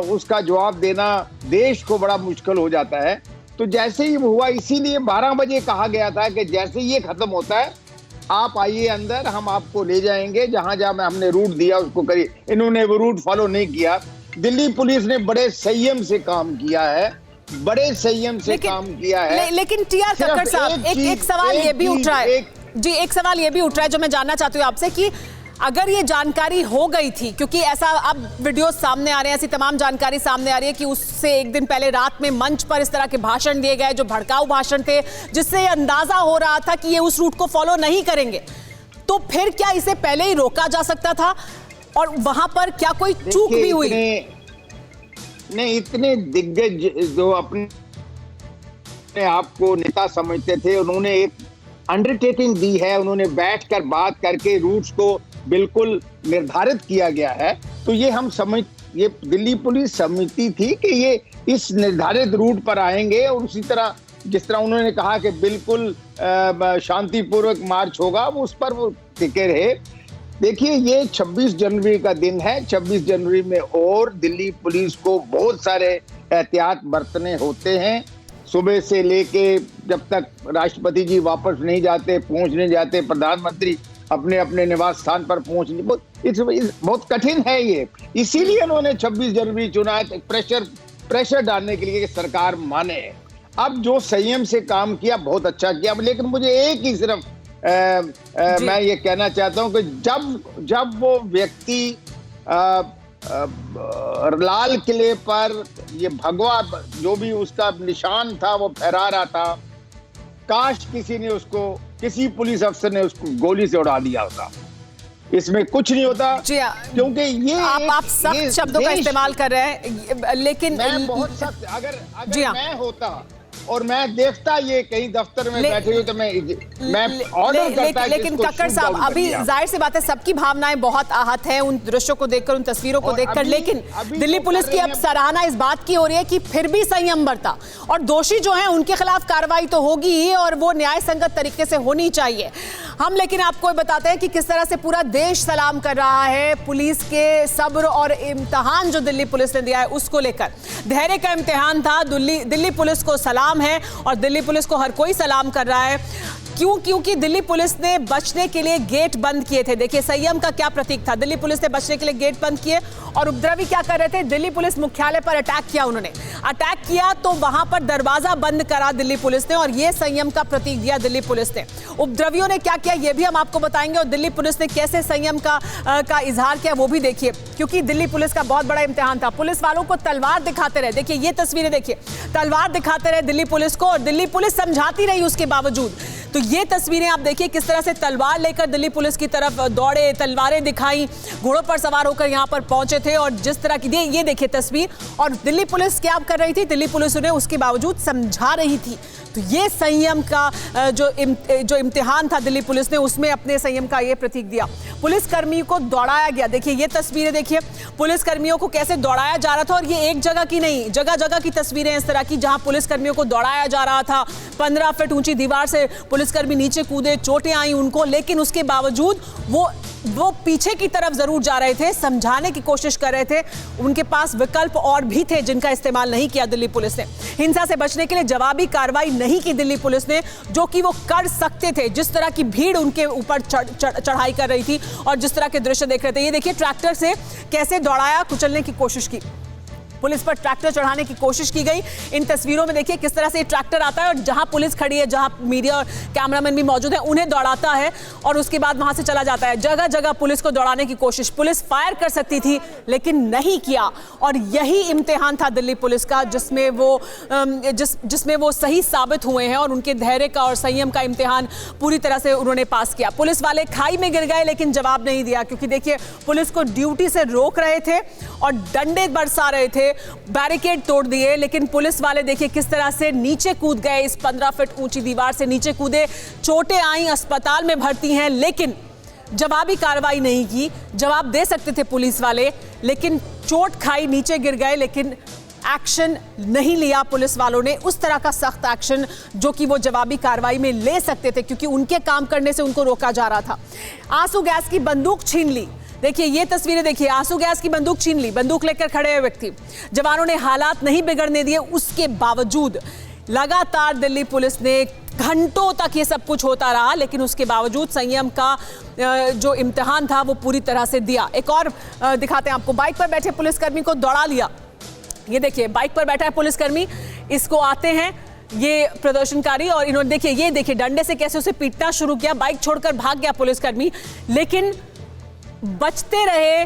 उसका जवाब देना देश को बड़ा मुश्किल हो जाता है। तो जैसे ही हुआ, इसीलिए 12 बजे कहा गया था कि जैसे ही ये खत्म होता है आप आइए अंदर, हम आपको ले जाएंगे, जहां जहां हमने रूट दिया उसको करिए। इन्होंने वो रूट फॉलो नहीं किया। दिल्ली पुलिस ने बड़े संयम से काम किया है, बड़े संयम से काम किया है। लेकिन टीआर कक्कड़ साहब, एक सवाल ये भी उठ रहा है जी, एक सवाल ये भी उठ रहा है जो मैं जानना चाहती हूँ आपसे कि अगर ये जानकारी हो गई थी, क्योंकि ऐसा अब वीडियो सामने आ रहे हैं, ऐसी तमाम जानकारी सामने आ रही है कि उससे एक दिन पहले रात में मंच पर इस तरह के भाषण दिए गए जो भड़काऊ भाषण थे, जिससे ये अंदाजा हो रहा था कि ये उस रूट को फॉलो नहीं करेंगे, तो फिर क्या इसे पहले ही रोका जा सकता था और वहां पर क्या कोई चूक भी हुई? नहीं, इतने दिग्गज जो अपने आप को नेता समझते थे, उन्होंने एक अंडरटेकिंग दी है, उन्होंने बैठकर बात करके रूट्स को बिल्कुल निर्धारित किया गया है। तो ये ये दिल्ली पुलिस समिति थी कि ये इस निर्धारित रूट पर आएंगे और उसी तरह जिस तरह उन्होंने कहा कि बिल्कुल शांतिपूर्वक मार्च होगा, वो उस पर वो टिके रहे। देखिए, ये 26 जनवरी का दिन है। 26 जनवरी में और दिल्ली पुलिस को बहुत सारे एहतियात बरतने होते हैं। सुबह से लेके जब तक राष्ट्रपति जी वापस नहीं जाते, पहुंच नहीं जाते, प्रधानमंत्री अपने अपने निवास स्थान पर पहुंचने, बहुत कठिन है ये। इसीलिए उन्होंने 26 जनवरी चुना है, प्रेशर डालने के लिए कि सरकार माने। अब जो संयम से काम किया, बहुत अच्छा किया। लेकिन मुझे एक ही सिर्फ मैं ये कहना चाहता हूं कि जब वो व्यक्ति लाल किले पर ये भगवा जो भी उसका निशान था वो फहरा रहा था, काश किसी पुलिस अफसर ने उसको गोली से उड़ा दिया होता। इसमें कुछ नहीं होता, क्योंकि ये आप सख्त शब्दों का इस्तेमाल कर रहे हैं, लेकिन मैं बहुत सख्त, अगर मैं होता और मैं देखता ये कहीं दफ्तर में बैठे हुए तो मैं ऑर्डर करता। लेकिन कक्कड़ साहब, अभी जाहिर सी बात है सबकी भावनाएं बहुत आहत हैं उन दृश्यों को देखकर, उन तस्वीरों को देखकर, लेकिन दिल्ली पुलिस की अब सराहना इस बात की हो रही है कि फिर भी संयम बरता और दोषी जो हैं उनके खिलाफ कार्रवाई तो होगी ही और वो न्याय संगत तरीके से होनी चाहिए। हम लेकिन आपको बताते हैं कि किस तरह से पूरा देश सलाम कर रहा है पुलिस के सब्र और इम्तिहान जो दिल्ली पुलिस ने दिया है उसको लेकर। धैर्य का इम्तिहान था। दिल्ली पुलिस को सलाम है और दिल्ली पुलिस को हर कोई सलाम कर रहा है। क्योंकि दिल्ली पुलिस ने बचने के लिए गेट बंद किए थे। देखिए, संयम का क्या प्रतीक था। दिल्ली पुलिस ने बचने के लिए गेट बंद किए और उपद्रवी क्या कर रहे थे, दिल्ली पुलिस मुख्यालय पर अटैक किया। उन्होंने अटैक किया तो वहां पर दरवाजा बंद करा दिल्ली पुलिस ने और यह संयम का प्रतीक दिया दिल्ली पुलिस ने। उपद्रवियों ने क्या किया ये भी हम आपको बताएंगे और दिल्ली पुलिस ने कैसे संयम का इजहार किया वो भी देखिए, क्योंकि दिल्ली पुलिस का बहुत बड़ा इम्तिहान था। पुलिस वालों को तलवार दिखाते रहे। देखिए ये तस्वीरें देखिए, तलवार दिखाते रहे दिल्ली पुलिस को और दिल्ली पुलिस समझाती रही उसके बावजूद। तो ये तस्वीरें आप देखिए किस तरह से तलवार लेकर दिल्ली पुलिस की तरफ दौड़े, तलवारें दिखाई, घोड़ों पर सवार होकर यहाँ पर पहुंचे थे और जिस तरह की ये देखिए तस्वीर। और दिल्ली पुलिस क्या कर रही थी? दिल्ली पुलिस उन्हें उसके बावजूद समझा रही थी। तो ये संयम का जो इम्तिहान था दिल्ली पुलिस ने, उसमें अपने संयम का ये प्रतीक दिया। पुलिस कर्मियों को दौड़ाया गया, देखिए ये तस्वीरें देखिए पुलिस कर्मियों को कैसे दौड़ाया जा रहा था। और ये एक जगह की नहीं, जगह जगह की तस्वीरें इस तरह की जहां पुलिस कर्मियों को दौड़ाया जा रहा था। 15 फीट ऊंची दीवार से पुलिसकर्मी नीचे कूदे, चोटें आई उनको, लेकिन उसके बावजूद वो पीछे की तरफ जरूर जा रहे थे, समझाने की कोशिश कर रहे थे। उनके पास विकल्प और भी थे जिनका इस्तेमाल नहीं किया दिल्ली पुलिस ने। हिंसा से बचने के लिए जवाबी कार्रवाई नहीं की दिल्ली पुलिस ने, जो कि वो कर सकते थे। जिस तरह की भीड़ उनके ऊपर चढ़ाई कर रही थी और जिस तरह के दृश्य देख रहे थे, ये देखिए ट्रैक्टर से कैसे दौड़ाया, कुचलने की कोशिश की, पुलिस पर ट्रैक्टर चढ़ाने की कोशिश की गई। इन तस्वीरों में देखिए किस तरह से ट्रैक्टर आता है और जहां पुलिस खड़ी है, जहां मीडिया और कैमरामैन भी मौजूद है, उन्हें दौड़ाता है और उसके बाद वहां से चला जाता है। जगह जगह पुलिस को दौड़ाने की कोशिश, पुलिस फायर कर सकती थी लेकिन नहीं किया। और यही इम्तिहान था दिल्ली पुलिस का, जिसमें वो सही साबित हुए हैं और उनके धैर्य का और संयम का इम्तिहान पूरी तरह से उन्होंने पास किया। पुलिस वाले खाई में गिर गए लेकिन जवाब नहीं दिया, क्योंकि देखिए पुलिस को ड्यूटी से रोक रहे थे और डंडे बरसा रहे थे, बैरिकेड तोड़ दिए, लेकिन पुलिस वाले देखिए किस तरह से नीचे कूद गए। इस 15 फीट ऊंची दीवार से नीचे कूदे, चोटें आई, अस्पताल में भर्ती हैं, लेकिन जवाबी कार्रवाई नहीं की। जवाब दे सकते थे पुलिस वाले, लेकिन चोट खाई, नीचे गिर गए, लेकिन एक्शन नहीं लिया पुलिस वालों ने, उस तरह का सख्त एक्शन जो कि वो जवाबी कार्रवाई में ले सकते थे, क्योंकि उनके काम करने से उनको रोका जा रहा था। आंसू गैस की बंदूक छीन ली, देखिए ये तस्वीरें देखिए, आंसू गैस की बंदूक छीन ली, बंदूक लेकर खड़े हुए व्यक्ति। जवानों ने हालात नहीं बिगड़ने दिए, उसके बावजूद लगातार दिल्ली पुलिस ने घंटों तक ये सब कुछ होता रहा, लेकिन उसके बावजूद संयम का जो इम्तिहान था वो पूरी तरह से दिया। एक और दिखाते हैं आपको, बाइक पर बैठे पुलिसकर्मी को दौड़ा लिया। ये देखिए बाइक पर बैठा है पुलिसकर्मी, इसको आते हैं ये प्रदर्शनकारी और इन्होंने देखिए ये देखिए डंडे से कैसे उसे पीटना शुरू किया। बाइक छोड़कर भाग गया पुलिसकर्मी, लेकिन बचते रहे,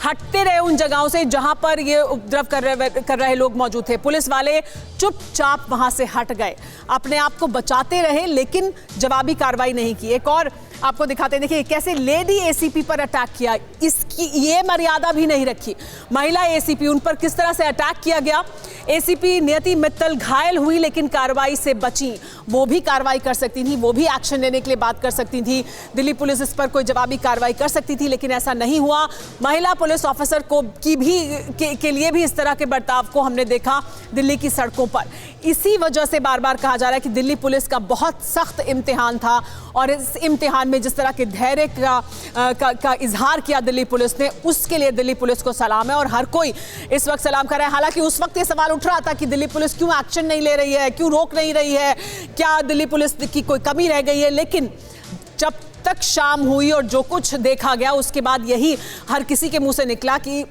हटते रहे उन जगहों से जहां पर ये उपद्रव कर रहे लोग मौजूद थे। पुलिस वाले चुपचाप वहां से हट गए, अपने आप को बचाते रहे, लेकिन जवाबी कार्रवाई नहीं की। एक और आपको दिखाते हैं, देखिए कैसे लेडी एसीपी पर अटैक किया, इसकी ये मर्यादा भी नहीं रखी। महिला एसीपी, उन पर किस तरह से अटैक किया गया। एसीपी नियति मित्तल घायल हुई लेकिन कार्रवाई से बची। वो भी कार्रवाई कर सकती थी, वो भी एक्शन लेने के लिए बात कर सकती थी, दिल्ली पुलिस इस पर कोई जवाबी कार्रवाई कर सकती थी, लेकिन ऐसा नहीं हुआ। महिला पुलिस ऑफिसर को के लिए भी इस तरह के बर्ताव को हमने देखा दिल्ली की सड़कों पर। इसी वजह से बार बार कहा जा रहा है कि दिल्ली पुलिस का बहुत सख्त इम्तिहान था और इस इम्तिहान में जिस तरह के धैर्य का इजहार किया दिल्ली पुलिस ने, उसके लिए दिल्ली पुलिस को सलाम है और हर कोई इस वक्त सलाम कर रहा है। हालांकि उस वक्त ये सवाल उठ रहा था कि दिल्ली पुलिस क्यों एक्शन नहीं ले रही है, क्यों रोक नहीं रही है, क्या दिल्ली पुलिस की कोई कमी रह गई है। लेकिन जब तक शाम हुई और जो कुछ देखा गया, उसके बाद यही हर किसी के मुंह से निकला कि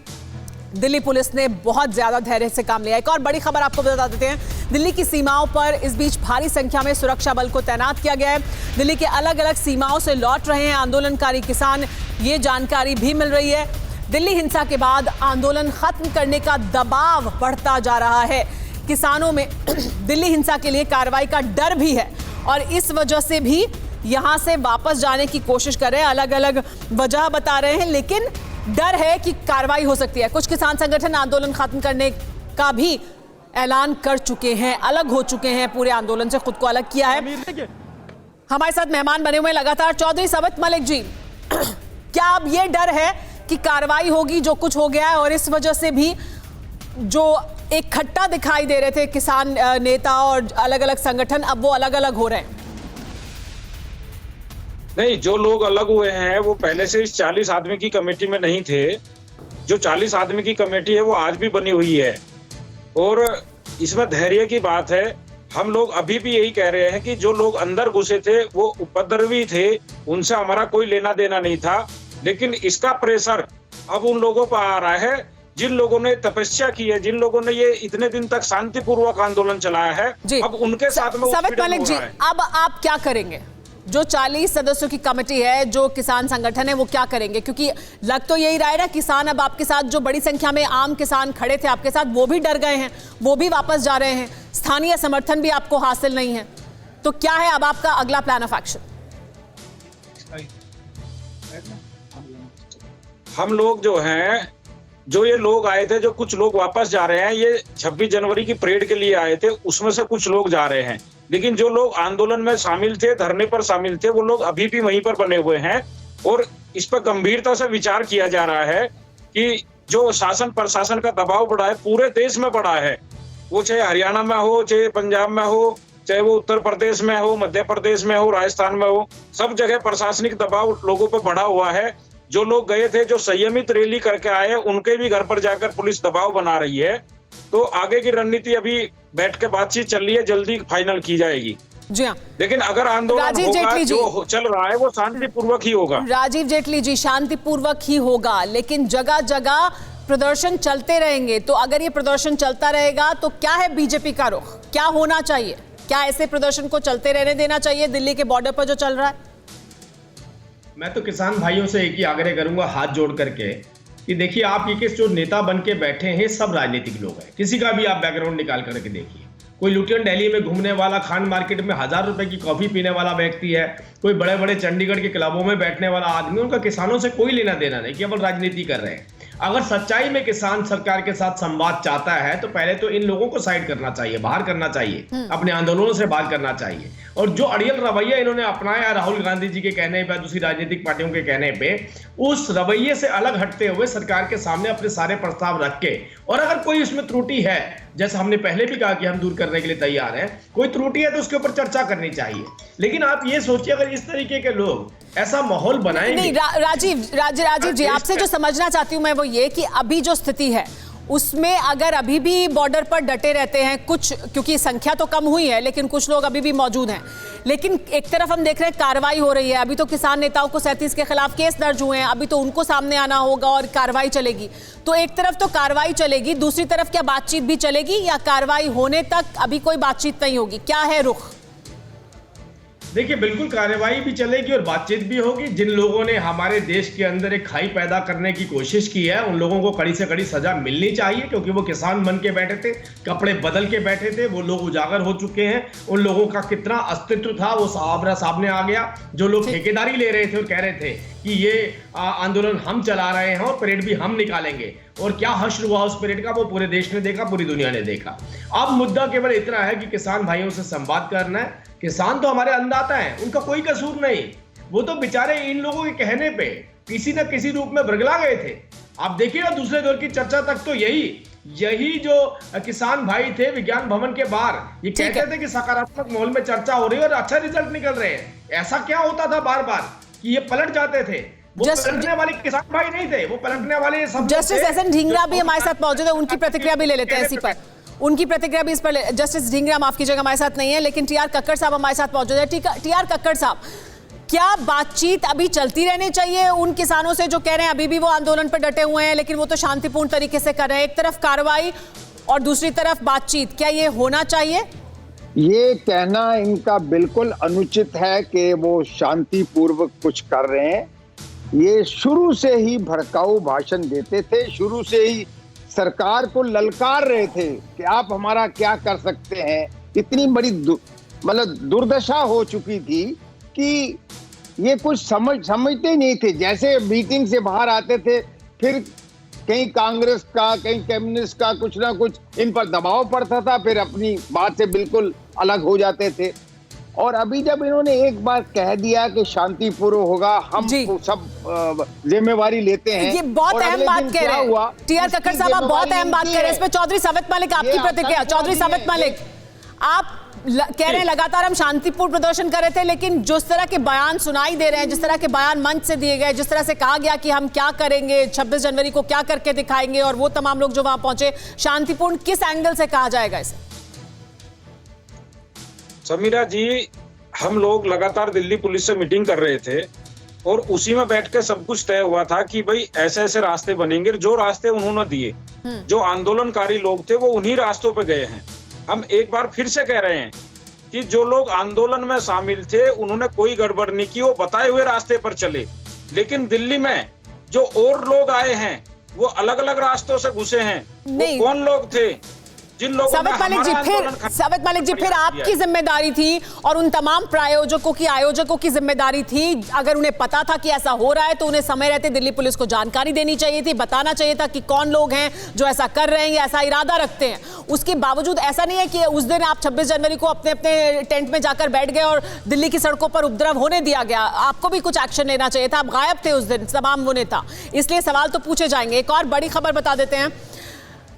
दिल्ली पुलिस ने बहुत ज्यादा धैर्य से काम लिया। एक और बड़ी खबर आपको बता देते हैं, दिल्ली की सीमाओं पर इस बीच भारी संख्या में सुरक्षा बल को तैनात किया गया है। दिल्ली के अलग अलग सीमाओं से लौट रहे हैं आंदोलनकारी किसान, ये जानकारी भी मिल रही है। दिल्ली हिंसा के बाद आंदोलन खत्म करने का दबाव बढ़ता जा रहा है। किसानों में दिल्ली हिंसा के लिए कार्रवाई का डर भी है और इस वजह से भी यहां से वापस जाने की कोशिश कर रहे हैं। अलग अलग वजह बता रहे हैं, लेकिन डर है कि कार्रवाई हो सकती है। कुछ किसान संगठन आंदोलन खत्म करने का भी ऐलान कर चुके हैं, अलग हो चुके हैं, पूरे आंदोलन से खुद को अलग किया है। हमारे साथ मेहमान बने हुए लगातार चौधरी सबत मलिक जी, क्या अब ये डर है कि कार्रवाई होगी, जो कुछ हो गया है, और इस वजह से भी जो एक खट्टा दिखाई दे रहे थे किसान नेता और अलग अलग संगठन, अब वो अलग अलग हो रहे हैं? नहीं, जो लोग अलग हुए हैं वो पहले से इस 40 आदमी की कमेटी में नहीं थे। जो 40 आदमी की कमेटी है वो आज भी बनी हुई है और इसमें धैर्य की बात है। हम लोग अभी भी यही कह रहे हैं कि जो लोग अंदर घुसे थे वो उपद्रवी थे, उनसे हमारा कोई लेना देना नहीं था, लेकिन इसका प्रेशर अब उन लोगों पर आ रहा है जिन लोगों ने तपस्या की है, जिन लोगों ने ये इतने दिन तक शांतिपूर्वक आंदोलन चलाया है, अब उनके साथ में सबत मलिक जी, अब आप क्या करेंगे? जो 40 सदस्यों की कमेटी है, जो किसान संगठन है, वो क्या करेंगे? क्योंकि लग तो यही रहा है ना, किसान अब आपके साथ, जो बड़ी संख्या में आम किसान खड़े थे आपके साथ, वो भी डर गए हैं, वो भी वापस जा रहे हैं, स्थानीय समर्थन भी आपको हासिल नहीं है। तो क्या है अब आपका अगला प्लान ऑफ एक्शन? हम लोग जो हैं, जो ये लोग आए थे, जो कुछ लोग वापस जा रहे हैं, ये 26 जनवरी की परेड के लिए आए थे, उसमें से कुछ लोग जा रहे हैं। लेकिन जो लोग आंदोलन में शामिल थे, धरने पर शामिल थे, वो लोग अभी भी वहीं पर बने हुए हैं। और इस पर गंभीरता से विचार किया जा रहा है कि जो शासन प्रशासन का दबाव बढ़ा है, पूरे देश में बढ़ा है, वो चाहे हरियाणा में हो, चाहे पंजाब में हो, चाहे वो उत्तर प्रदेश में हो, मध्य प्रदेश में हो, राजस्थान में हो, सब जगह प्रशासनिक दबाव लोगों पर बढ़ा हुआ है। जो लोग गए थे, जो संयमित रैली करके आए, उनके भी घर पर जाकर पुलिस दबाव बना रही है। तो आगे की रणनीति अभी बैठ के बातचीत चल रही है, जल्दी फाइनल की जाएगी। जी हाँ, लेकिन अगर आंदोलन होगा, जो चल रहा है वो शांतिपूर्वक ही होगा। राजीव जेटली जी, शांतिपूर्वक ही होगा, लेकिन जगह जगह प्रदर्शन चलते रहेंगे। तो अगर ये प्रदर्शन चलता रहेगा तो क्या है बीजेपी का रुख, क्या होना चाहिए? क्या ऐसे प्रदर्शन को चलते रहने देना चाहिए दिल्ली के बॉर्डर पर जो चल रहा है? मैं तो किसान भाइयों से एक ही आग्रह करूंगा हाथ जोड़ करके कि देखिए, आप ये जो नेता बन के बैठे हैं सब राजनीतिक लोग हैं। किसी का भी आप बैकग्राउंड निकाल करके देखिए, कोई लुटियन दिल्ली में घूमने वाला, खान मार्केट में 1000 रुपए की कॉफी पीने वाला व्यक्ति है, कोई बड़े बड़े चंडीगढ़ के क्लबों में बैठने वाला आदमी, उनका किसानों से कोई लेना देना नहीं, केवल राजनीति कर रहे हैं। अगर सच्चाई में किसान सरकार के साथ संवाद चाहता है तो पहले तो इन लोगों को साइड करना चाहिए, बाहर करना चाहिए, अपने आंदोलनों से बाहर करना चाहिए। और जो अड़ियल रवैया इन्होंने अपनाया राहुल गांधी जी के कहने पे, दूसरी राजनीतिक पार्टियों के कहने पे, उस रवैये से अलग हटते हुए सरकार के सामने अपने सारे प्रस्ताव रख के, और अगर कोई उसमें त्रुटि है, जैसे हमने पहले भी कहा कि हम दूर करने के लिए तैयार हैं, कोई त्रुटि है तो उसके ऊपर चर्चा करनी चाहिए। लेकिन आप ये सोचिए, अगर इस तरीके के लोग ऐसा माहौल बनाएंगे। नहीं, राजीव जी, आपसे जो समझना चाहती हूं मैं वो ये कि अभी जो स्थिति है उसमें अगर अभी भी बॉर्डर पर डटे रहते हैं कुछ, क्योंकि संख्या तो कम हुई है लेकिन कुछ लोग अभी भी मौजूद हैं, लेकिन एक तरफ हम देख रहे हैं कार्रवाई हो रही है। अभी तो किसान नेताओं को 37 के खिलाफ केस दर्ज हुए हैं, अभी तो उनको सामने आना होगा और कार्रवाई चलेगी। तो एक तरफ तो कार्रवाई चलेगी, दूसरी तरफ क्या बातचीत भी चलेगी या कार्रवाई होने तक अभी कोई बातचीत नहीं होगी? क्या है रुख? देखिए, बिल्कुल कार्रवाई भी चलेगी और बातचीत भी होगी। जिन लोगों ने हमारे देश के अंदर एक खाई पैदा करने की कोशिश की है, उन लोगों को कड़ी से कड़ी सजा मिलनी चाहिए, क्योंकि वो किसान बन के बैठे थे, कपड़े बदल के बैठे थे, वो लोग उजागर हो चुके हैं। उन लोगों का कितना अस्तित्व था वो सामने आ गया। जो लोग ठेकेदारी ले रहे थे और कह रहे थे कि ये आंदोलन हम चला रहे हैं और परेड भी हम निकालेंगे, और क्या हश्र हुआ उस परेड का, वो पूरे देश ने देखा, पूरी दुनिया ने देखा। अब मुद्दा केवल इतना है कि किसान भाइयों से संवाद करना है। किसान तो हमारे अन्नदाता हैं, उनका कोई कसूर नहीं, वो तो बेचारे इन लोगों के कहने पे किसी न किसी रूप में बरगला गए थे। आप देखिए ना, दूसरे दौर की चर्चा तक तो यही जो किसान भाई थे विज्ञान भवन के बाहर ये कहते थे कि सकारात्मक माहौल में चर्चा हो रही है और अच्छा रिजल्ट निकल रहे हैं। ऐसा क्या होता था बार बार कि ये पलट जाते थे? वो पलटने वाले किसान भाई नहीं थे, वो पलटने वाले सब। जस्टिस एसएन ढींगरा भी हमारे साथ मौजूद है, उनकी प्रतिक्रिया भी ले लेते हैं इसी पर। उनकी प्रतिक्रिया भी इस पर जस्टिस ढींगरा माफ कीजिएगा हमारे साथ नहीं है, लेकिन टीआर कक्कड़ साहब हमारे साथ मौजूद है। टीआर कक्कड़ साहब, क्या बातचीत अभी चलती रहनी चाहिए उन किसानों से जो कह रहे हैं अभी भी वो आंदोलन पर डटे हुए हैं लेकिन वो तो शांतिपूर्ण तरीके से कर रहे हैं? एक तरफ कार्रवाई और दूसरी तरफ बातचीत, क्या ये होना चाहिए? ये कहना इनका बिल्कुल अनुचित है कि वो शांतिपूर्वक कुछ कर रहे हैं। ये शुरू से ही भड़काऊ भाषण देते थे, शुरू से ही सरकार को ललकार रहे थे कि आप हमारा क्या कर सकते हैं। इतनी बड़ी मतलब दुर्दशा हो चुकी थी कि ये कुछ समझते नहीं थे। जैसे मीटिंग से बाहर आते थे, फिर कहीं कांग्रेस का, कहीं कम्युनिस्ट का कुछ ना कुछ इन पर दबाव पड़ता था, फिर अपनी बात से बिल्कुल अलग हो जाते थे। और अभी जब इन्होंने एक बार कह दिया कि शांतिपूर्ण होगा, हम सब जिम्मेवारी लेते हैं। ये बहुत अहम बात कह रहे हैं टीआर कक्कड़ साहब, आप बहुत अहम बात कह रहे हैं। इस पे चौधरी साबित मलिक, आपकी प्रतिक्रिया। चौधरी साबित मलिक, आप कह रहे हैं लगातार हम शांतिपूर्ण प्रदर्शन कर रहे थे, लेकिन जिस तरह के बयान सुनाई दे रहे हैं, जिस तरह के बयान मंच से दिए गए, जिस तरह से कहा गया कि हम क्या करेंगे, 26 जनवरी को क्या करके दिखाएंगे, और वो तमाम लोग जो वहां पहुंचे, शांतिपूर्ण किस एंगल से कहा जाएगा इसे? समीरा जी, हम लोग लगातार दिल्ली पुलिस से मीटिंग कर रहे थे और उसी में बैठ के सब कुछ तय हुआ था कि भाई ऐसे ऐसे रास्ते बनेंगे। जो रास्ते उन्होंने दिए, जो आंदोलनकारी लोग थे वो उन्हीं रास्तों पे गए हैं। हम एक बार फिर से कह रहे हैं कि जो लोग आंदोलन में शामिल थे उन्होंने कोई गड़बड़ नहीं की, वो बताए हुए रास्ते पर चले। लेकिन दिल्ली में जो और लोग आए हैं वो अलग अलग रास्तों से घुसे हैं। वो कौन लोग थे? जिन लोगों ने साबित मलिक जी फिर आपकी जिम्मेदारी थी और उन तमाम प्रायोजकों की आयोजकों की जिम्मेदारी थी। अगर उन्हें पता था कि ऐसा हो रहा है तो उन्हें समय रहते दिल्ली पुलिस को जानकारी देनी चाहिए थी, बताना चाहिए था कि कौन लोग हैं जो ऐसा कर रहे हैं या ऐसा इरादा रखते हैं। उसके बावजूद ऐसा नहीं है कि उस दिन आप 26 जनवरी को अपने अपने टेंट में जाकर बैठ गए और दिल्ली की सड़कों पर उपद्रव होने दिया गया। आपको भी कुछ एक्शन लेना चाहिए था, आप गायब थे उस दिन तमाम वो नेता, इसलिए सवाल तो पूछे जाएंगे। एक और बड़ी खबर बता देते हैं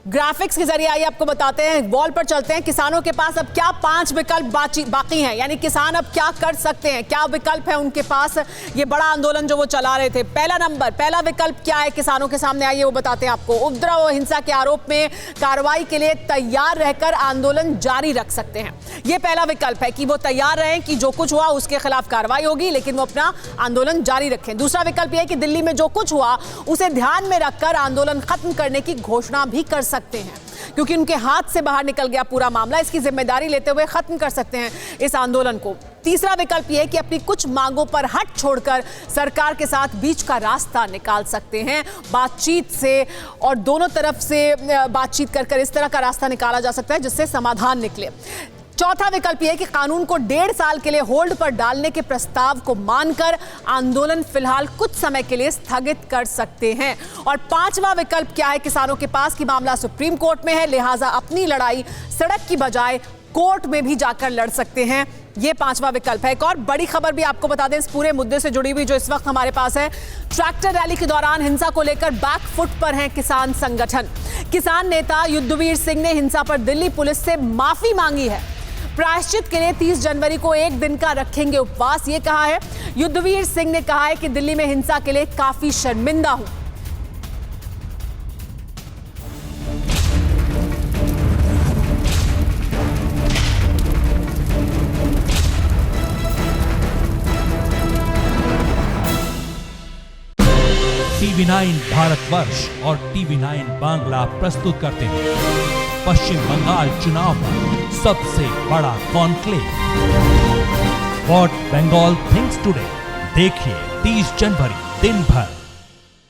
ग्राफिक्स के जरिए, आइए आपको बताते हैं, वॉल पर चलते हैं। किसानों के पास अब क्या 5 विकल्प बाकी हैं, यानी किसान अब क्या कर सकते हैं, क्या विकल्प है उनके पास, ये बड़ा आंदोलन जो वो चला रहे थे। पहला विकल्प क्या है किसानों के सामने, आइए वो बताते हैं आपको। उपद्रव और हिंसा के आरोप में कार्रवाई के लिए तैयार रहकर आंदोलन जारी रख सकते हैं। ये पहला विकल्प है कि वो तैयार रहें कि जो कुछ हुआ उसके खिलाफ कार्रवाई होगी, लेकिन वो अपना आंदोलन जारी रखें। दूसरा विकल्प यह है कि दिल्ली में जो कुछ हुआ उसे ध्यान में रखकर आंदोलन खत्म करने की घोषणा भी कर सकते हैं, क्योंकि उनके हाथ से बाहर निकल गया पूरा मामला, इसकी जिम्मेदारी लेते हुए खत्म कर सकते हैं इस आंदोलन को। तीसरा विकल्प यह है कि अपनी कुछ मांगों पर हट छोड़कर सरकार के साथ बीच का रास्ता निकाल सकते हैं बातचीत से, और दोनों तरफ से बातचीत कर इस तरह का रास्ता निकाला जा सकता है जिससे समाधान निकले। चौथा विकल्प यह है कि कानून को 1.5 साल के लिए होल्ड पर डालने के प्रस्ताव को मानकर आंदोलन फिलहाल कुछ समय के लिए स्थगित कर सकते हैं। और पांचवा विकल्प क्या है किसानों के पास कि मामला सुप्रीम कोर्ट में है, लिहाजा अपनी लड़ाई सड़क की बजाय कोर्ट में भी जाकर लड़ सकते हैं। ये पांचवा विकल्प है। एक और बड़ी खबर भी आपको बता दें इस पूरे मुद्दे से जुड़ी हुई जो इस वक्त हमारे पास है। ट्रैक्टर रैली के दौरान हिंसा को लेकर बैक फुट पर हैं किसान संगठन। किसान नेता युद्धवीर सिंह ने हिंसा पर दिल्ली पुलिस से माफी मांगी है। प्रायश्चित के लिए 30 जनवरी को एक दिन का रखेंगे उपवास, ये कहा है। युद्धवीर सिंह ने कहा है कि दिल्ली में हिंसा के लिए काफी शर्मिंदा हूं। TV9 भारतवर्ष और TV9 बांग्ला प्रस्तुत करते हैं पश्चिम बंगाल चुनाव पर सबसे बड़ा conclave, what Bengal thinks today. देखिए 30 जनवरी दिन भर